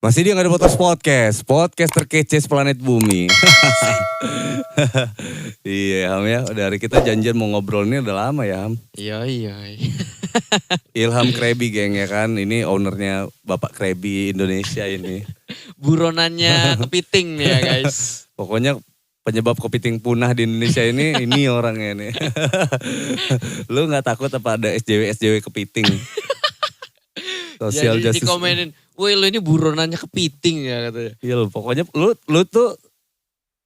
Masih dia nggak ada podcast terkece planet bumi. Iya Ham ya, dari kita janjian mau ngobrol ini udah lama ya Ham. Iya. Ilham Krebi geng ya kan, ini ownernya Bapak Krebi Indonesia ini. Buronannya kepiting nih ya guys. Pokoknya penyebab kepiting punah di Indonesia ini orangnya nih. Lu nggak takut apa ada SJW kepiting? Social Jadi justice. dikomenin, woi lu ini buronannya kepiting ya katanya. Iya, pokoknya lu tuh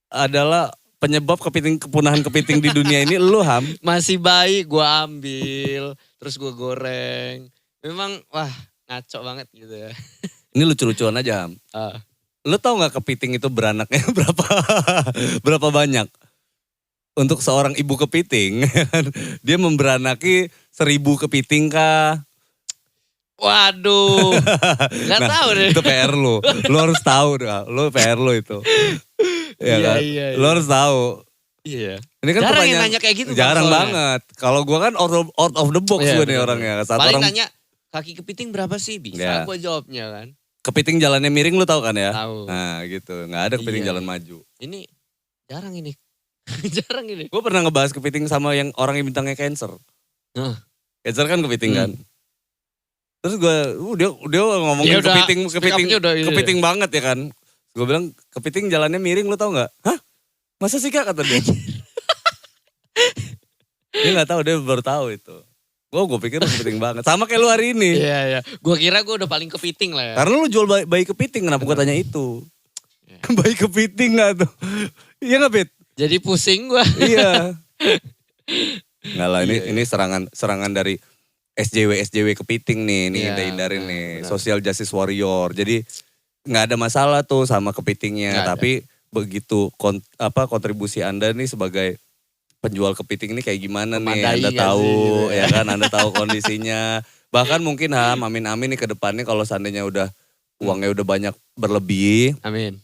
adalah penyebab kepunahan kepiting di dunia ini lu Ham. Masih baik gue ambil, terus gue goreng. Memang wah ngaco banget gitu ya. Ini lucu-lucuan aja Ham. Lu tahu nggak kepiting itu beranaknya berapa banyak? Untuk seorang ibu kepiting, dia memberanaki 1.000 kepiting kah? Waduh, nggak tahu deh. Itu PR lu harus tahu dah, PR lu itu. Iya. Lu harus tahu. Iya. Ini kan jarang yang nanya kayak gitu. Jarang banget. Kalau gua kan out of the box gue nih orangnya. Paling nanya kaki kepiting berapa sih? Bisa gua jawabnya kan. Kepiting jalannya miring lu tahu kan ya? Tahu. Nah gitu, nggak ada kepiting jalan maju. Ini jarang ini. Jarang ini. Gue pernah ngebahas kepiting sama yang orang yang bintangnya Cancer. Cancer kan kepiting kan. Terus dia ngomongin kepiting banget ya kan. Gue bilang kepiting jalannya miring lu tau gak? Hah? Masa sih Kak kata dia? Dia gak tahu, dia baru tahu itu. Gue pikir kepiting banget. Sama kayak lu hari ini. Iya. Gue kira gue udah paling kepiting lah ya. Karena lu jual bayi kepiting, kenapa gue tanya itu? Bayi kepiting gak tuh? Iya gak Pit? Jadi pusing gue. Iya. Enggak lah, ini serangan dari SJW kepiting nih hindarin nih. Benar. Social justice warrior. Jadi nggak ada masalah tuh sama kepitingnya. Tapi begitu kontribusi Anda nih sebagai penjual kepiting ini kayak gimana nih? Anda tahu gitu ya kan? Anda tahu kondisinya. Bahkan mungkin Ham, amin nih ke depannya kalau seandainya uangnya udah banyak berlebih. Amin.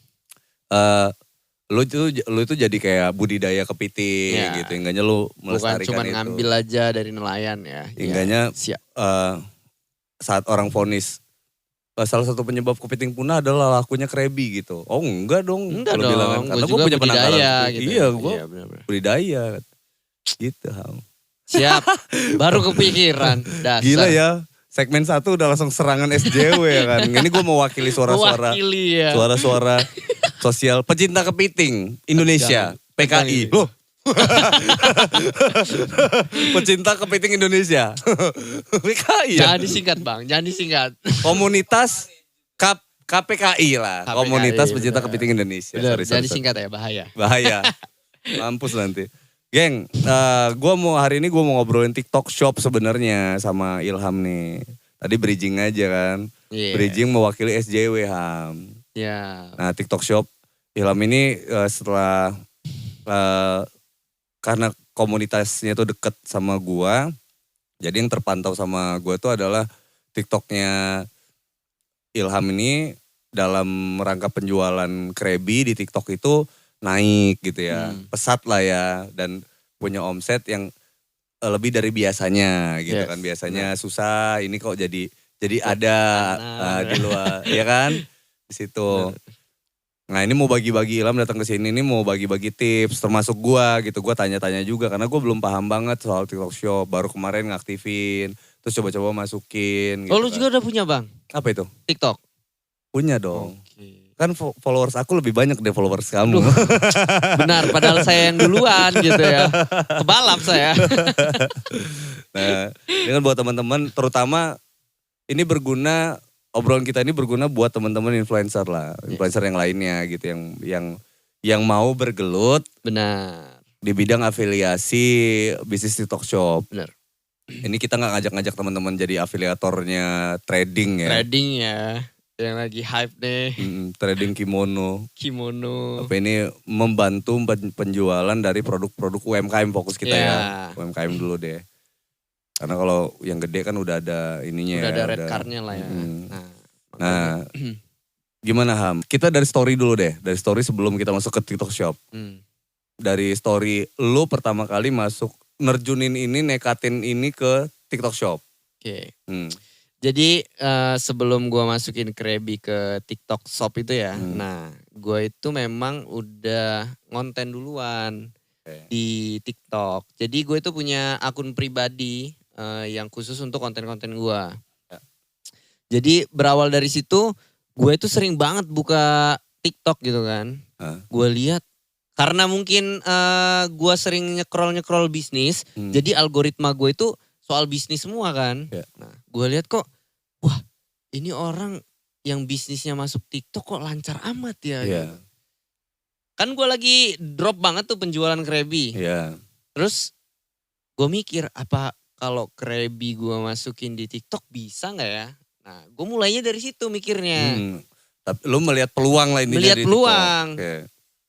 Lu itu jadi kayak budidaya kepiting gitu. Enggaknya lu melestarikan itu. Bukan cuma ngambil aja dari nelayan ya. Enggaknya saat orang vonis salah satu penyebab kepiting punah adalah lakunya Krebi gitu. Oh enggak dong. Enggak dong. Bilang, karena gue punya penangkaran. Gitu. Iya gue budidaya. Gitu Ham. Siap. Baru kepikiran. Dasar. Gila ya. Segmen 1 udah langsung serangan SJW ya kan. Ini gue mewakili suara-suara. Suara-suara sosial pecinta kepiting Indonesia. PKI. Loh. Pecinta kepiting Indonesia. PKI ya. Jangan disingkat Bang, jangan disingkat. Komunitas KPKI lah. KPKI, Komunitas Pecinta Kepiting Indonesia. Bener, jangan disingkat ya, bahaya. Mampus nanti. Geng, hari ini gue mau ngobrolin TikTok Shop sebenarnya sama Ilham nih. Tadi bridging aja kan. Bridging mewakili SJW Ham. Nah TikTok Shop, Ilham ini setelah karena komunitasnya tuh deket sama gua, jadi yang terpantau sama gua tuh adalah TikToknya Ilham ini dalam rangka penjualan Krebi di TikTok itu naik gitu ya, pesat lah ya, dan punya omset yang lebih dari biasanya gitu kan. Biasanya susah, ini kok jadi ada di luar, ya kan, di situ. Nah ini mau bagi-bagi, Ilham datang ke sini ini mau bagi-bagi tips termasuk gua gitu. Gua tanya-tanya juga karena gua belum paham banget soal TikTok Shop. Baru kemarin ngaktifin, terus coba-coba masukin. Oh gitu lu juga udah punya Bang? Apa itu? TikTok? Punya dong. Kan followers aku lebih banyak deh followers kamu. Benar, padahal saya yang duluan gitu ya. Kebalap saya. Nah ini kan buat teman-teman, terutama ini berguna. Obrolan kita ini berguna buat teman-teman influencer lah, influencer yang lainnya gitu, yang mau bergelut, benar, di bidang afiliasi bisnis TikTok Shop. Benar. Ini kita nggak ngajak-ngajak teman-teman jadi afiliatornya trading ya. Trading ya, yang lagi hype deh. Trading kimono. Kimono. Tapi ini membantu penjualan dari produk-produk UMKM fokus kita ya. UMKM dulu deh. Karena kalau yang gede kan udah ada ininya udah ada red card-nya lah ya. Nah, gimana Ham? Kita dari story dulu deh. Dari story sebelum kita masuk ke TikTok Shop. Dari story lu pertama kali masuk, nerjunin ini, nekatin ini ke TikTok Shop. Oke. Jadi sebelum gue masukin Krabby ke TikTok Shop itu ya. Nah gue itu memang udah ngonten duluan di TikTok. Jadi gue itu punya akun pribadi yang khusus untuk konten-konten gue. Ya. Jadi berawal dari situ gue itu sering banget buka TikTok gitu kan. Gue lihat karena mungkin gue sering nyekrol bisnis. Jadi algoritma gue itu soal bisnis semua kan. Ya. Nah gue lihat kok, wah ini orang yang bisnisnya masuk TikTok kok lancar amat ya. Iya. Gitu. Kan gue lagi drop banget tuh penjualan Krabby. Iya. Terus gue mikir apa kalau Krabby gue masukin di TikTok bisa gak ya? Nah gue mulainya dari situ mikirnya. Tapi lu melihat peluang lah intinya Melihat di peluang. TikTok.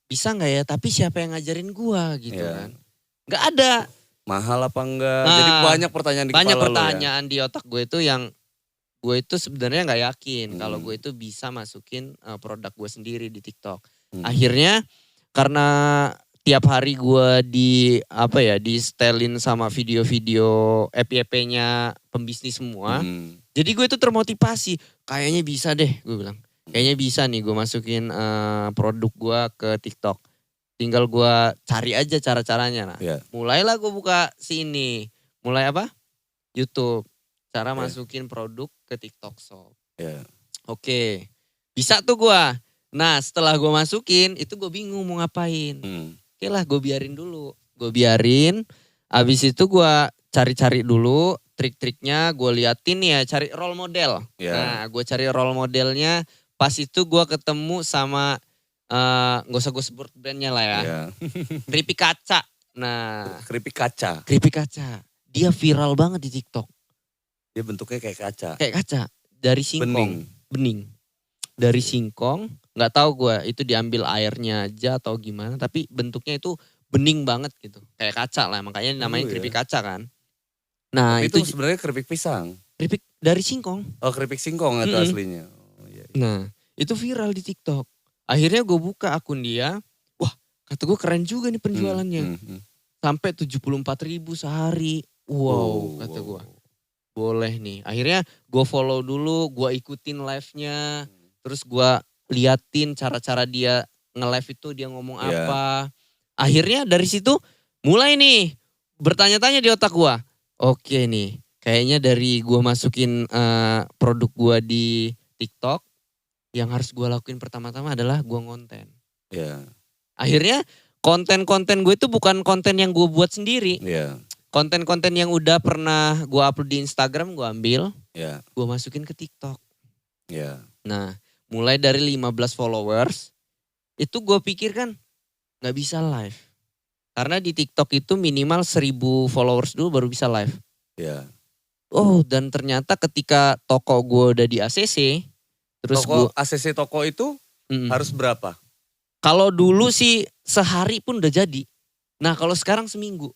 Bisa gak ya? Tapi siapa yang ngajarin gue gitu Iya. kan. Gak ada. Mahal apa enggak? Nah, jadi banyak pertanyaan di kepala banyak lu pertanyaan ya? di otak gue itu yang gue itu sebenarnya nggak yakin kalau gue itu bisa masukin produk gue sendiri di TikTok. Akhirnya karena tiap hari gue di setelin sama video-video FYP-nya pembisnis semua. Jadi gue itu termotivasi, kayaknya bisa deh gue bilang. Kayaknya bisa nih gue masukin produk gue ke TikTok. Tinggal gue cari aja cara-caranya. Nah, mulailah gue buka mulai apa? YouTube. Cara masukin produk ke TikTok Shop. Oke, bisa tuh gue. Nah setelah gue masukin, itu gue bingung mau ngapain. Oke lah gue biarin dulu. Gue biarin, abis itu gue cari-cari dulu trik-triknya. Gue liatin ya, cari role model. Nah gue cari role modelnya, pas itu gue ketemu sama... gak usah gue sebut brandnya lah ya. Keripik kaca. Nah, Keripik kaca. Dia viral banget di TikTok. Dia bentuknya kayak kaca. Kayak kaca. Dari singkong. Bening. Dari singkong. Gak tahu gue itu diambil airnya aja atau gimana. Tapi bentuknya itu bening banget gitu. Kayak kaca lah. Makanya namanya keripik kaca kan. Nah tapi itu sebenarnya keripik pisang. Keripik dari singkong. Oh keripik singkong itu aslinya. Oh, iya. Nah itu viral di TikTok. Akhirnya gue buka akun dia, wah kata gue keren juga nih penjualannya. Sampai 74.000 sehari, wow kata gue. Boleh nih, akhirnya gue follow dulu, gue ikutin live-nya. Terus gue liatin cara-cara dia nge-live itu dia ngomong apa. Akhirnya dari situ mulai nih bertanya-tanya di otak gue. Oke nih, kayaknya dari gue masukin produk gue di TikTok. Yang harus gue lakuin pertama-tama adalah gue ngonten. Akhirnya konten-konten gue itu bukan konten yang gue buat sendiri. Konten-konten yang udah pernah gue upload di Instagram gue ambil. Gue masukin ke TikTok. Nah mulai dari 15 followers. Itu gue pikir kan gak bisa live. Karena di TikTok itu minimal 1.000 followers dulu baru bisa live. Oh dan ternyata ketika toko gue udah di ACC. Terus ACC toko itu harus berapa? Kalau dulu sih sehari pun udah jadi. Nah kalau sekarang seminggu.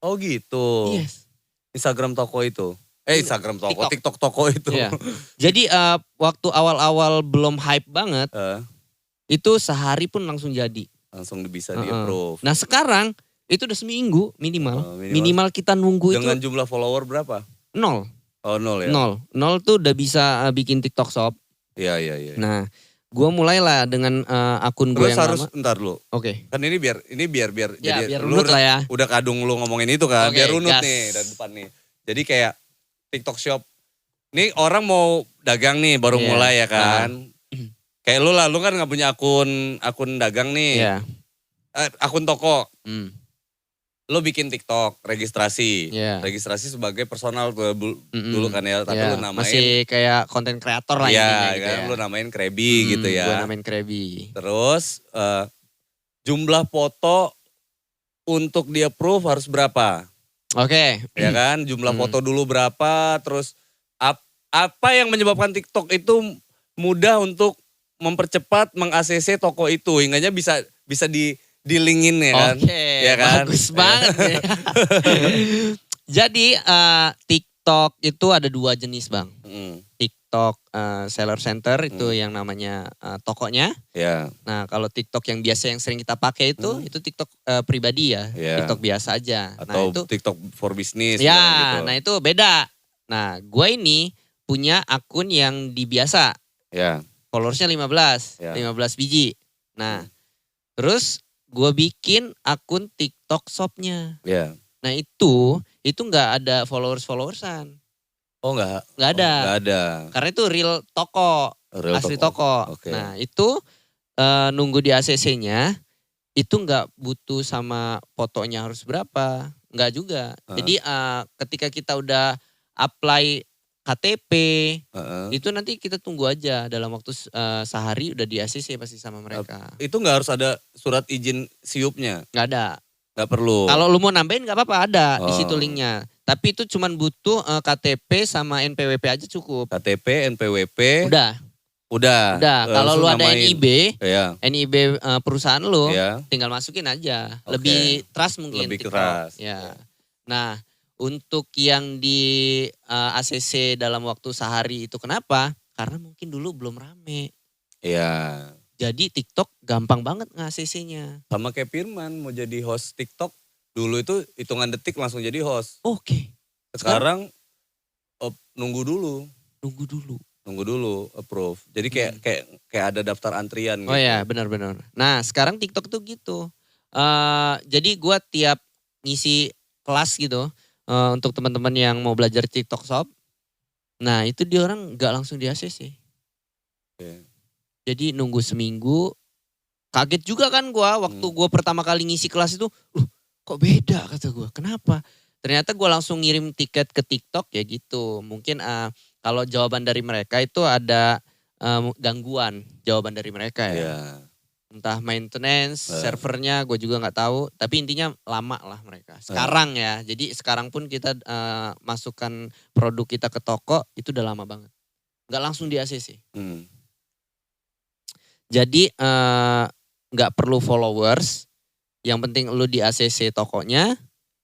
Oh gitu. Yes. Instagram toko itu. Instagram toko, TikTok toko itu. Iya. Jadi waktu awal-awal belum hype banget. Itu sehari pun langsung jadi. Langsung bisa di-approve. Nah sekarang itu udah seminggu minimal. Minimal kita nunggu itu. Dengan jumlah follower berapa? 0. Oh 0 ya? 0 tuh udah bisa bikin TikTok Shop. Iya. Nah, gue mulailah dengan akun gue yang harus, lama. Ntar lu. Oke. Kan ini biar ya, jadi biar lu runut lah ya. Udah kadung lu ngomongin itu kan, biar runut gas. nih dari depan nih. Jadi kayak TikTok Shop. Nih orang mau dagang nih baru mulai ya kan. Kayak lu kan gak punya akun dagang nih. Akun toko. Lo bikin TikTok, registrasi. Sebagai personal dulu kan ya. Tapi lo namain. Masih kayak konten kreator lah intinya gitu kan, lo namain Krabby gitu ya. Gue namain Krabby. Terus jumlah foto untuk di approve harus berapa? Oke. Ya kan, jumlah foto dulu berapa. Terus apa yang menyebabkan TikTok itu mudah untuk mempercepat meng-ACC toko itu. Hingganya bisa dilingin ya kan. Ya kan? Bagus banget ya. Jadi TikTok itu ada 2 jenis bang. TikTok Seller Center itu yang namanya tokonya. Nah kalau TikTok yang biasa yang sering kita pakai itu TikTok pribadi ya. TikTok biasa aja. Atau nah, itu TikTok for business. Ya, gitu. Nah itu beda. Nah gue ini punya akun yang di biasa. Ya. Followersnya 15 biji. Nah, terus gue bikin akun TikTok shopnya. Ya. Nah itu nggak ada followersan. Oh enggak? Nggak ada. Enggak ada. Karena itu real toko, Real asli toko. Okay. Nah itu nunggu di ACC-nya itu nggak butuh sama fotonya harus berapa, nggak juga. Jadi ketika kita udah apply KTP, itu nanti kita tunggu aja dalam waktu sehari udah di ACC pasti sama mereka. Itu nggak harus ada surat izin siupnya? Nggak ada. Nggak perlu. Kalau lu mau nambahin nggak apa-apa, ada di situ linknya. Tapi itu cuman butuh KTP sama NPWP aja cukup. KTP, NPWP. Udah. Kalau lu ada NIB, ya. NIB perusahaan lu, tinggal masukin aja. Lebih trust mungkin. Lebih trust. Ya. Nah, untuk yang di ACC dalam waktu sehari itu kenapa? Karena mungkin dulu belum rame. Iya. Jadi TikTok gampang banget nge-ACC-nya. Sama kayak Firman mau jadi host TikTok, dulu itu hitungan detik langsung jadi host. Oke. Sekarang nunggu dulu approve. Jadi kayak ada daftar antrian gitu. Oh ya, benar-benar. Nah, sekarang TikTok tuh gitu. Jadi gue tiap ngisi kelas gitu untuk teman-teman yang mau belajar TikTok Shop. Nah, itu dia orang nggak langsung di ACC. Okay. Jadi nunggu seminggu. Kaget juga kan gue waktu gue pertama kali ngisi kelas itu, kok beda kata gue. Kenapa? Ternyata gue langsung ngirim tiket ke TikTok ya gitu. Mungkin kalau jawaban dari mereka itu ada gangguan jawaban dari mereka ya. Yeah. Entah maintenance, servernya gue juga gak tahu. Tapi intinya lama lah mereka. Sekarang ya, jadi sekarang pun kita masukkan produk kita ke toko itu udah lama banget. Gak langsung di ACC. Jadi gak perlu followers. Yang penting lu di ACC tokonya,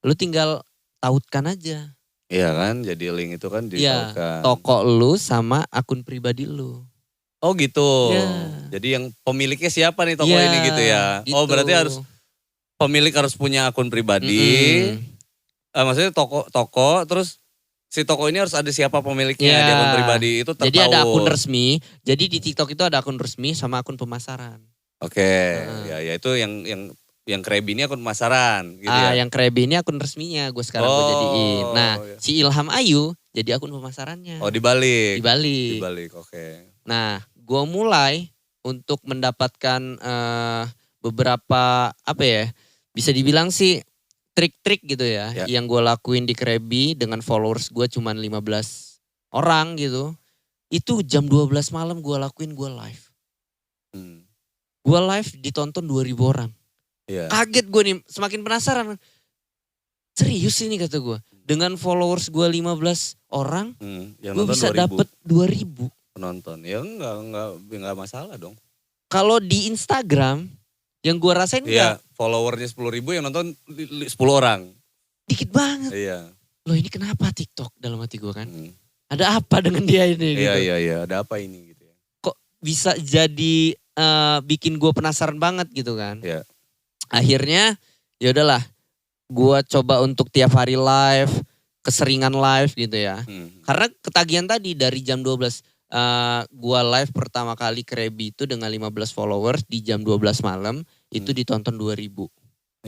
lu tinggal tautkan aja. Iya kan, jadi link itu kan ditautkan. Toko lu sama akun pribadi lu. Oh gitu. Ya. Jadi yang pemiliknya siapa nih toko ini gitu ya. Gitu. Oh berarti pemilik harus punya akun pribadi. Maksudnya toko terus si toko ini harus ada siapa pemiliknya di akun pribadi itu tertahu. Jadi ada akun resmi. Jadi di TikTok itu ada akun resmi sama akun pemasaran. Oke. Ya itu yang Krebi ini akun pemasaran gitu ya. Yang Krebi ini akun resminya gue sekarang gue jadiin. Nah si Ilham Ayu jadi akun pemasarannya. Oh dibalik. Dibalik, oke. Nah gue mulai untuk mendapatkan beberapa bisa dibilang sih trik-trik gitu ya. Yang gue lakuin di Krebi dengan followers gue cuma 15 orang gitu. Itu jam 12 malam gue lakuin, gue live. Gue live ditonton 2.000 orang. Kaget gue nih, semakin penasaran. Serius ini kata gue. Dengan followers gue 15 orang, gue bisa dapet 2.000 penonton. Ya enggak masalah dong. Kalau di Instagram, yang gue rasain enggak. Followernya 10.000 yang nonton 10 orang. Dikit banget. Iya. Loh ini kenapa TikTok dalam hati gue kan? Ada apa dengan dia ini gitu. Iya, ada apa ini gitu ya. Kok bisa jadi bikin gue penasaran banget gitu kan. Iya. Akhirnya ya udahlah, gue coba untuk tiap hari live, keseringan live gitu ya. Karena ketagihan tadi dari jam 12, gue live pertama kali Krebi itu dengan 15 followers di jam 12 malam, itu ditonton 2.000.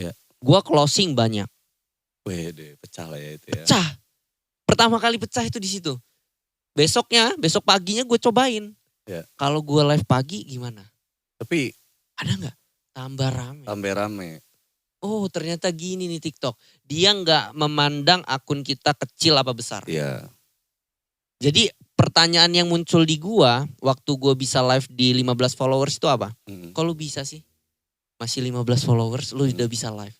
Iya. Gue closing banyak. Wede, pecah lah ya itu ya. Pecah. Pertama kali pecah itu di situ. Besok paginya gue cobain. Iya. Kalau gue live pagi gimana? Tapi ada nggak? Tambah rame. Oh ternyata gini nih TikTok. Dia nggak memandang akun kita kecil apa besar. Iya. Jadi pertanyaan yang muncul di gua waktu gua bisa live di 15 followers itu apa? Kok lu bisa sih? Masih 15 followers lu udah bisa live.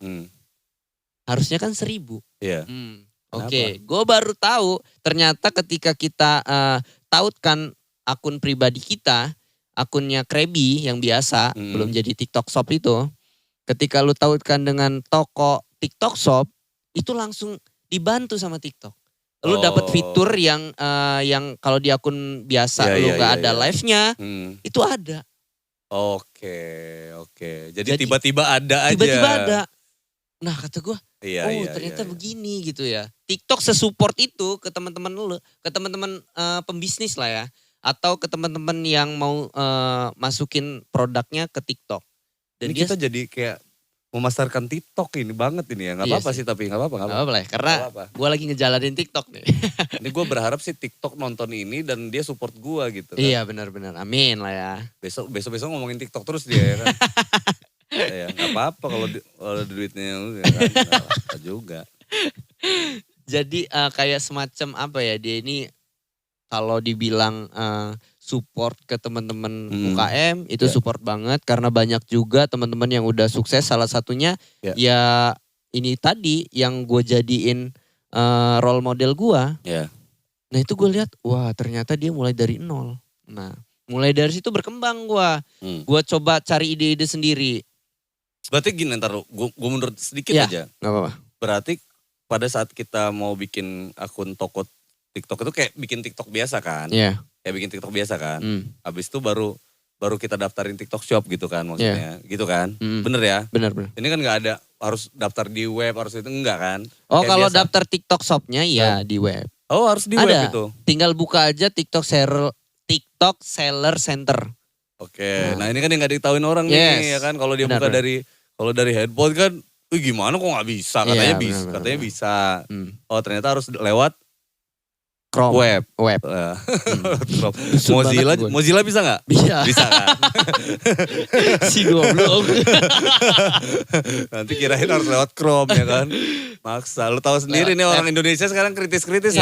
Harusnya kan 1.000. Iya. Oke. Gua baru tahu ternyata ketika kita tautkan akun pribadi kita, akunnya Krebi yang biasa, belum jadi TikTok Shop itu. Ketika lu tautkan dengan toko TikTok Shop, itu langsung dibantu sama TikTok. Lu dapat fitur yang kalau di akun biasa lu gak ada live-nya, itu ada. Oke. Jadi tiba-tiba ada aja. Tiba-tiba ada. Nah kata gue, Iya, oh iya, ternyata iya. begini gitu ya. TikTok sesupport itu ke teman-teman lu, ke teman-teman pembisnis lah ya. Atau ke teman-teman yang mau masukin produknya ke TikTok. Ini Dan dia, kita jadi kayak memasarkan TikTok ini banget ini ya. Gak iya apa-apa sih. sih tapi gak apa-apa. Gak Gak apa-apa. apa-apa lah ya, karena Gak apa-apa. gue lagi ngejalanin TikTok nih. Ini gue berharap sih TikTok nonton ini dan dia support gue gitu kan. Iya benar-benar, amin lah ya. Besok ngomongin TikTok terus dia ya kan. Ya nggak apa-apa kalau duitnya ya kan. Nggak apa juga. Jadi kayak semacam apa ya, dia ini kalau dibilang support ke teman-teman UKM itu support banget karena banyak juga teman-teman yang udah sukses. Salah satunya ya ini tadi yang gue jadiin role model gue. Nah itu gue lihat, wah ternyata dia mulai dari nol. Nah mulai dari situ berkembang gue. Gue coba cari ide-ide sendiri. Berarti gini ntar gue mundur sedikit aja. Gak apa-apa. Berarti pada saat kita mau bikin akun toko TikTok itu kayak bikin TikTok biasa kan? Iya. Kayak bikin TikTok biasa kan? Habis itu baru kita daftarin TikTok Shop gitu kan maksudnya. Gitu kan? Bener ya? Bener. Ini kan gak ada harus daftar di web, harus itu enggak kan? Oh kalau daftar TikTok Shopnya ya di web. Oh harus di web itu? Tinggal buka aja TikTok Seller Center. Oke, nah ini kan yang gak diketahuin orang nih ya kan. Kalau dia buka dari handphone kan, gimana kok gak bisa? Katanya bisa, katanya bisa. Oh ternyata harus lewat Chrome. Web. Mozilla bisa gak? Bisa kan? Si goblok. Nanti kirain harus lewat Chrome ya kan? Maksa, lu tahu sendiri nih orang Indonesia sekarang kritis-kritis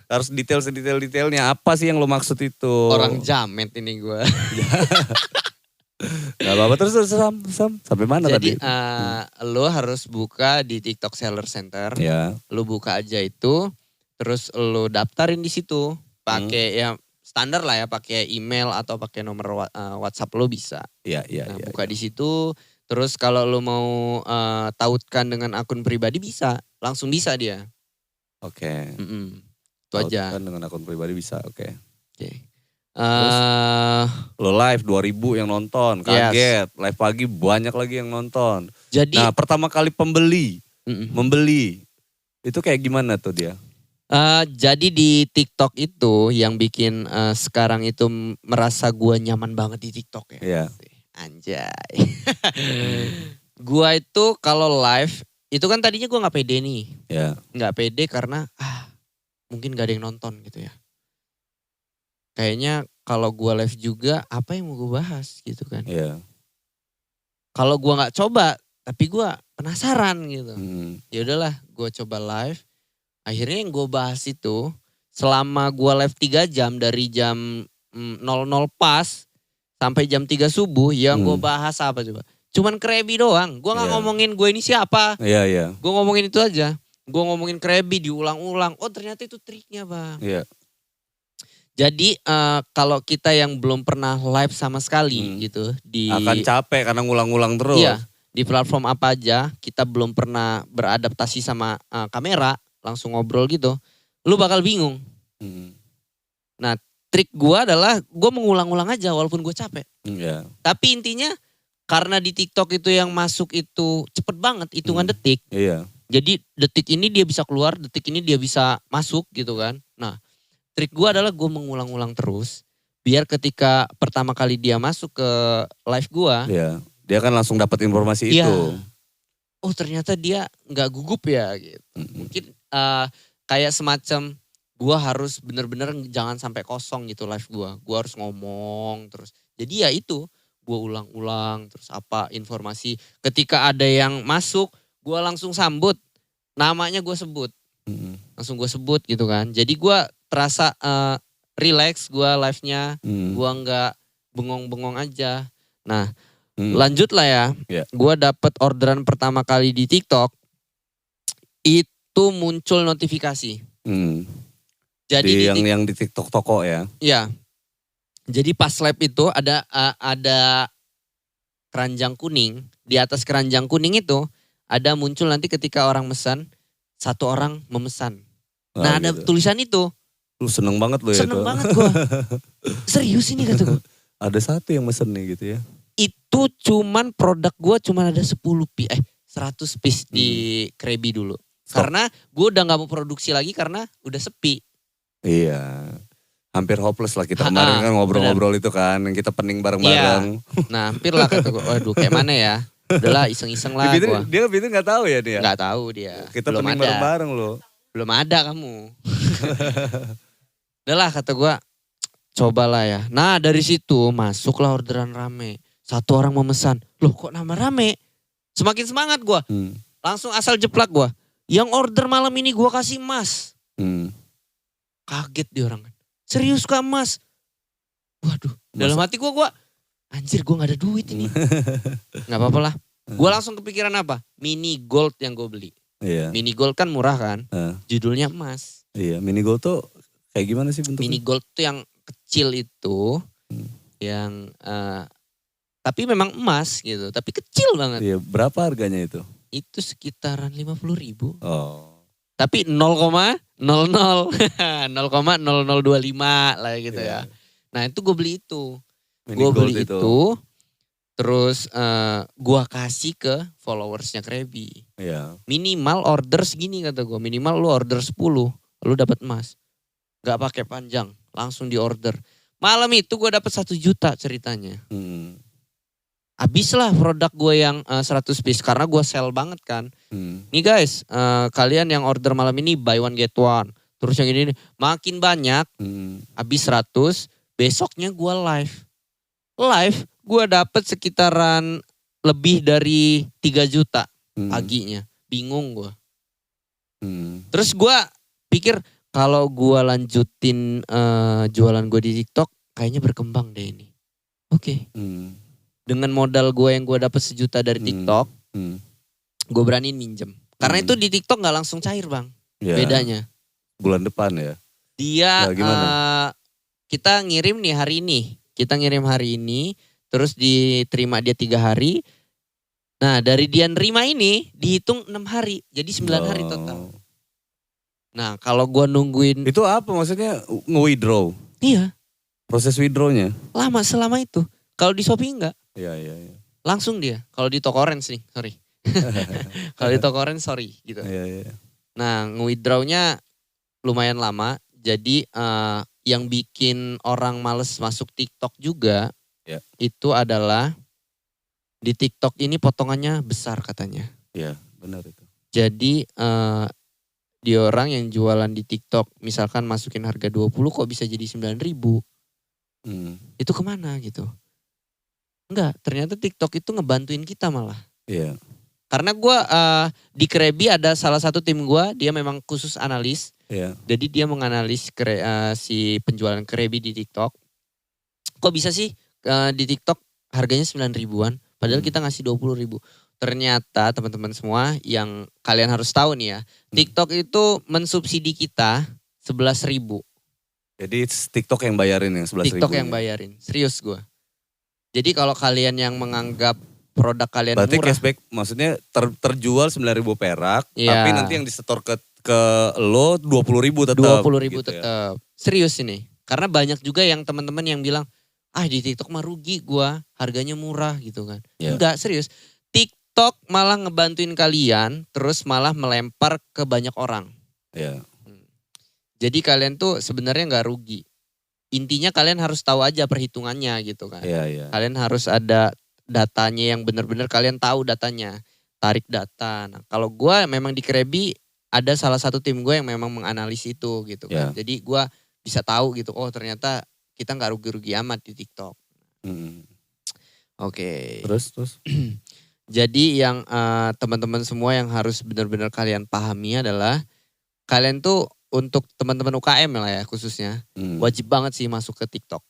harus detailnya apa sih yang lu maksud itu? Orang jamet ini gue. Gak apa-apa terus sampai mana jadi, tadi? Jadi lu harus buka di TikTok Seller Center. Ya. Lu buka aja itu. Terus lu daftarin di situ, pakai ya standar lah ya, pakai email atau pakai nomor WhatsApp lu bisa. Iya. Buka di situ, terus kalau lu mau tautkan dengan akun pribadi bisa, langsung bisa dia. Oke. Itu aja. Tautkan dengan akun pribadi bisa, oke. Terus lo live 2000 yang nonton, kaget. Live pagi banyak lagi yang nonton. Jadi, nah pertama kali membeli, itu kayak gimana tuh dia? Jadi di TikTok itu yang bikin sekarang itu merasa gue nyaman banget di TikTok ya. Iya. Anjay. Gua itu kalau live, itu kan tadinya gue gak pede nih. Iya. Gak pede karena mungkin gak ada yang nonton gitu ya. Kayaknya kalau gue live juga apa yang mau gue bahas gitu kan. Iya. Kalau gue gak coba, tapi gue penasaran gitu. Ya udahlah, gue coba live. Akhirnya yang gue bahas itu selama gue live 3 jam dari jam 00 pas sampai jam 3 subuh yang gue bahas apa coba? Cuman Krabby doang. Gue gak ngomongin gue ini siapa. Iya. Gue ngomongin itu aja. Gue ngomongin Krabby diulang-ulang. Oh ternyata itu triknya bang. Iya. Jadi kalau kita yang belum pernah live sama sekali gitu. Akan capek karena ngulang-ngulang terus. Iya. Di platform apa aja kita belum pernah beradaptasi sama kamera. Langsung ngobrol gitu, lu bakal bingung. Nah trik gue adalah gue mengulang-ulang aja walaupun gue capek. Tapi intinya karena di TikTok itu yang masuk itu cepet banget, hitungan detik. Jadi detik ini dia bisa keluar, detik ini dia bisa masuk gitu kan. Nah trik gue adalah gue mengulang-ulang terus. Biar ketika pertama kali dia masuk ke live gue. Dia kan langsung dapat informasi itu. Oh ternyata dia gak gugup ya gitu. Mungkin kayak semacam gue harus bener-bener jangan sampai kosong gitu live gue. Gue harus ngomong terus. Jadi ya itu gue ulang-ulang terus apa informasi. Ketika ada yang masuk gue langsung sambut. Namanya gue sebut. Langsung gue sebut gitu kan. Jadi gue terasa relax gue live-nya. Gue gak bengong-bengong aja. Nah lanjut lah ya. Gue dapet orderan pertama kali di TikTok. Itu muncul notifikasi. Jadi yang di TikTok toko ya. Iya. Jadi pas live itu ada keranjang kuning. Di atas keranjang kuning itu ada muncul nanti ketika orang mesan, 1 orang memesan. Nah ada tulisan itu. Lu seneng banget lu ya. Seneng banget gue. Serius ini kata gue. Ada 1 yang mesen nih gitu ya. Itu cuman produk gue cuman ada 10 100 piece di Krabi dulu. Stok. Karena gue udah gak mau produksi lagi karena udah sepi. Iya. Hampir hopeless lah kita kemarin kan ngobrol-ngobrol itu kan. Yang kita pening bareng-bareng. Iya. Nah hampir lah kata gue, waduh kayak mana ya. Udahlah iseng-iseng lah gue. Dia Fitri gak tahu ya dia? Gak tahu dia. Kita belum pening ada. bareng-bareng loh. Belum ada kamu. Udahlah kata gue, cobalah ya. Nah dari situ masuklah orderan rame. Satu orang memesan, loh kok nama rame? Semakin semangat gue. Langsung asal jeplak gue. Yang order malam ini gue kasih emas. Kaget dia orang kan. Serius kak emas? Waduh. Dalam hati gue, anjir gue gak ada duit ini. Gak apa-apa lah. Gue langsung kepikiran apa? Mini gold yang gue beli. Iya. Mini gold kan murah kan. Judulnya emas. Iya, mini gold tuh kayak gimana sih bentuknya? Mini gold tuh yang kecil itu. Yang tapi memang emas gitu. Tapi kecil banget. Iya, berapa harganya itu? Itu sekitaran 50.000. Oh. Tapi 0,00 0,0025 lah gitu ya. Nah itu gue beli itu. Gue beli itu. Terus gue kasih ke followersnya Krabi. Iya. Minimal order segini kata gue. Minimal lu order 10. Lu dapat emas. Gak pakai panjang. Langsung di order. Malam itu gue dapat 1 juta ceritanya. Habislah produk gue yang 100 piece. Karena gue sell banget kan. Nih guys, kalian yang order malam ini buy one get one. Terus yang ini makin banyak. Habis 100. Besoknya gue live. Live gue dapet sekitaran lebih dari 3 juta paginya. Bingung gue. Terus gue pikir kalau gue lanjutin jualan gue di TikTok. Kayaknya berkembang deh ini. Oke. Dengan modal gue yang gue dapet 1 juta dari TikTok. Gue beraniin minjem. Karena itu di TikTok gak langsung cair bang. Ya. Bedanya. Bulan depan ya. Dia kita ngirim nih hari ini. Kita ngirim hari ini. Terus diterima dia 3 hari. Nah dari dia nerima ini dihitung 6 hari. Jadi 9 hari total. Nah kalau gue nungguin. Itu apa maksudnya nge-withdraw? Iya. Proses withdrawnya? Lama selama itu. Kalau di Shopee enggak. Iya. Langsung dia. Kalau di toko orange nih, sorry. Kalau di toko orange sorry gitu. Iya. Nah nge-withdrawnya lumayan lama. Jadi yang bikin orang males masuk TikTok juga. Itu adalah di TikTok ini potongannya besar katanya. Iya benar itu. Jadi dia orang yang jualan di TikTok misalkan masukin harga 20 kok bisa jadi 9.000. Itu kemana gitu. Enggak, ternyata TikTok itu ngebantuin kita malah. Iya. Karena gue di Krabi ada salah satu tim gue, dia memang khusus analis. Iya. Jadi dia menganalis si penjualan Krabi di TikTok. Kok bisa sih di TikTok harganya 9.000-an, padahal kita ngasih 20.000. Ternyata teman-teman semua yang kalian harus tahu nih ya, TikTok itu mensubsidi kita 11.000. Jadi TikTok yang bayarin yang 11.000. TikTok yang bayarin, serius gue. Jadi kalau kalian yang menganggap produk kalian berarti murah. Berarti cashback maksudnya terjual 9.000 perak. Ya. Tapi nanti yang disetor ke lo 20.000 tetap. 20.000 gitu tetap. Ya. Serius ini. Karena banyak juga yang teman-teman yang bilang, di TikTok mah rugi gue. Harganya murah gitu kan. Ya. Enggak serius. TikTok malah ngebantuin kalian. Terus malah melempar ke banyak orang. Ya. Jadi kalian tuh sebenarnya gak rugi. Intinya kalian harus tahu aja perhitungannya gitu kan. Iya. Kalian harus ada datanya yang benar-benar kalian tahu datanya. Tarik data. Nah kalau gue memang di Krabi ada salah satu tim gue yang memang menganalisis itu gitu kan. Jadi gue bisa tahu gitu. Oh ternyata kita gak rugi-rugi amat di TikTok. Oke. Terus? Jadi yang teman-teman semua yang harus benar-benar kalian pahami adalah. Kalian tuh untuk teman-teman UKM lah ya khususnya. Wajib banget sih masuk ke TikTok.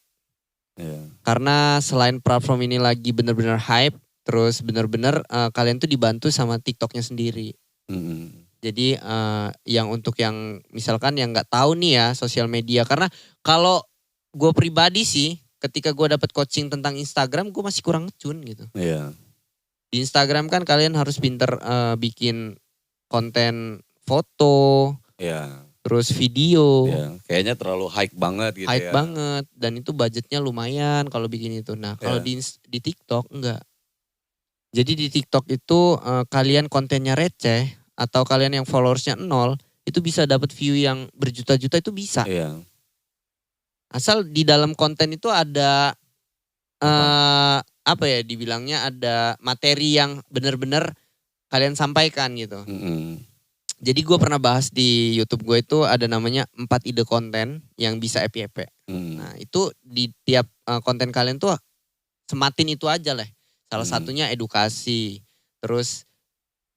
Karena selain platform ini lagi benar-benar hype. Terus benar-benar kalian tuh dibantu sama TikToknya sendiri. Jadi yang untuk yang misalkan yang gak tahu nih ya sosial media. Karena kalau gue pribadi sih ketika gue dapat coaching tentang Instagram gue masih kurang ngecun gitu. Di Instagram kan kalian harus pinter bikin konten foto. Terus video. Kayaknya terlalu hype banget gitu hype banget. Dan itu budgetnya lumayan kalau bikin itu. Nah kalau di TikTok enggak. Jadi di TikTok itu kalian kontennya receh atau kalian yang followersnya 0 itu bisa dapat view yang berjuta-juta itu bisa. Iya. Asal di dalam konten itu ada apa ya dibilangnya ada materi yang benar-benar kalian sampaikan gitu. Jadi gue pernah bahas di YouTube gue itu ada namanya 4 ide konten yang bisa FYP. Nah itu di tiap konten kalian tuh sematin itu aja lah. Salah satunya edukasi, terus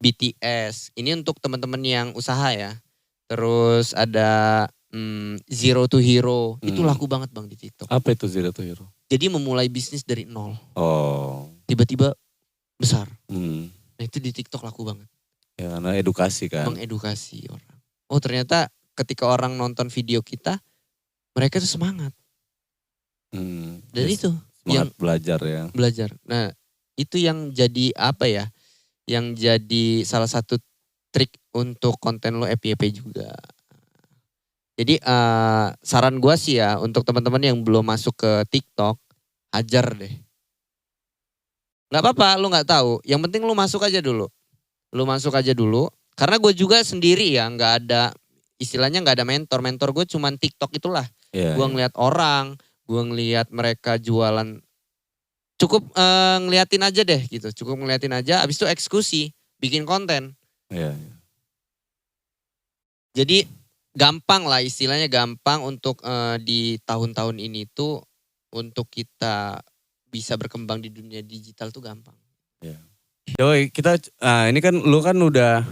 BTS. Ini untuk teman-teman yang usaha ya. Terus ada Zero to Hero. Itu laku banget Bang di TikTok. Apa itu Zero to Hero? Jadi memulai bisnis dari nol. Oh. Tiba-tiba besar. Nah itu di TikTok laku banget. Ya karena edukasi kan. Mengedukasi orang. Oh ternyata ketika orang nonton video kita, mereka tuh semangat. Dari itu. Semangat belajar ya. Belajar. Nah itu yang jadi apa ya. Yang jadi salah satu trik untuk konten lo FYP juga. Jadi saran gue sih ya untuk teman-teman yang belum masuk ke TikTok, hajar deh. Gak apa-apa lu gak tahu, yang penting lu masuk aja dulu. Lu masuk aja dulu, karena gue juga sendiri ya gak ada, istilahnya gak ada mentor. Mentor gue cuman TikTok itulah. Gue ngeliat orang, gue ngeliat mereka jualan. Cukup ngeliatin aja deh gitu, cukup ngeliatin aja, abis itu eksekusi, bikin konten. Jadi gampang lah istilahnya gampang untuk di tahun-tahun ini tuh untuk kita bisa berkembang di dunia digital tuh gampang. Yoi, kita ini kan lu kan udah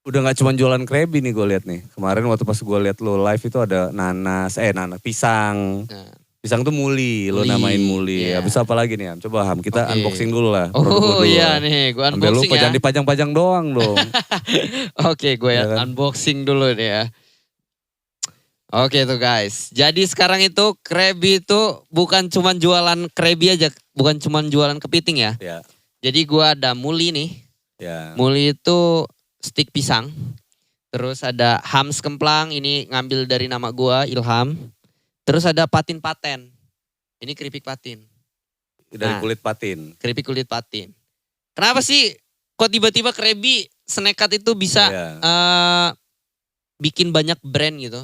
gak cuma jualan krebi nih gue lihat nih. Kemarin waktu pas gue lihat lu live itu ada nanas pisang. Nah. Pisang tuh muli, lu namain muli. Yeah. Habis apa lagi nih Ham? Coba Ham, kita unboxing dulu lah. Oh iya nih, gue unboxing lupa, ya. Jangan dipajang-pajang doang dong. Oke, gue kan? Unboxing dulu nih ya. Oke tuh guys, jadi sekarang itu krebi itu bukan cuma jualan krebi aja, bukan cuma jualan kepiting ya. Jadi gue ada muli nih, muli itu stik pisang. Terus ada hams kemplang, ini ngambil dari nama gue, Ilham. Terus ada patin paten, ini keripik patin. Dari kulit patin. Keripik kulit patin. Kenapa sih kok tiba-tiba krebi senekat itu bisa bikin banyak brand gitu?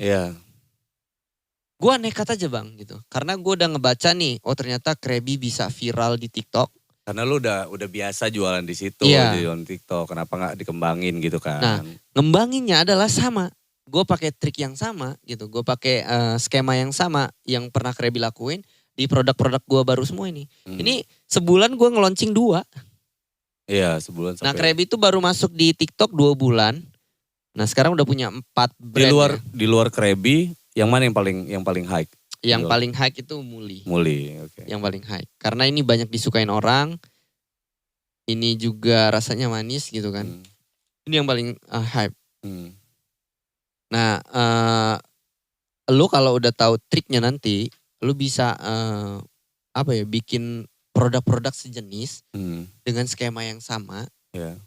Gue nekat aja bang gitu. Karena gue udah ngebaca nih, oh ternyata krebi bisa viral di TikTok. Karena lu udah biasa jualan di situ, jualan TikTok. Kenapa nggak dikembangin gitu kan? Nah, ngembanginnya adalah sama. Gue pakai trik yang sama gitu. Gue pakai skema yang sama yang pernah krebi lakuin di produk-produk gue baru semua ini. Ini sebulan gue nge-launching 2. Iya, sebulan sampai. Nah, krebi itu baru masuk di TikTok 2 bulan. Nah, sekarang udah punya 4 brand. Di luar krebi, yang mana yang paling high? Yang paling high itu muli. Muli, oke. Yang paling high. Karena ini banyak disukain orang. Ini juga rasanya manis gitu kan. Ini yang paling hype. Nah, lu kalau udah tahu triknya nanti, lu bisa bikin produk-produk sejenis dengan skema yang sama.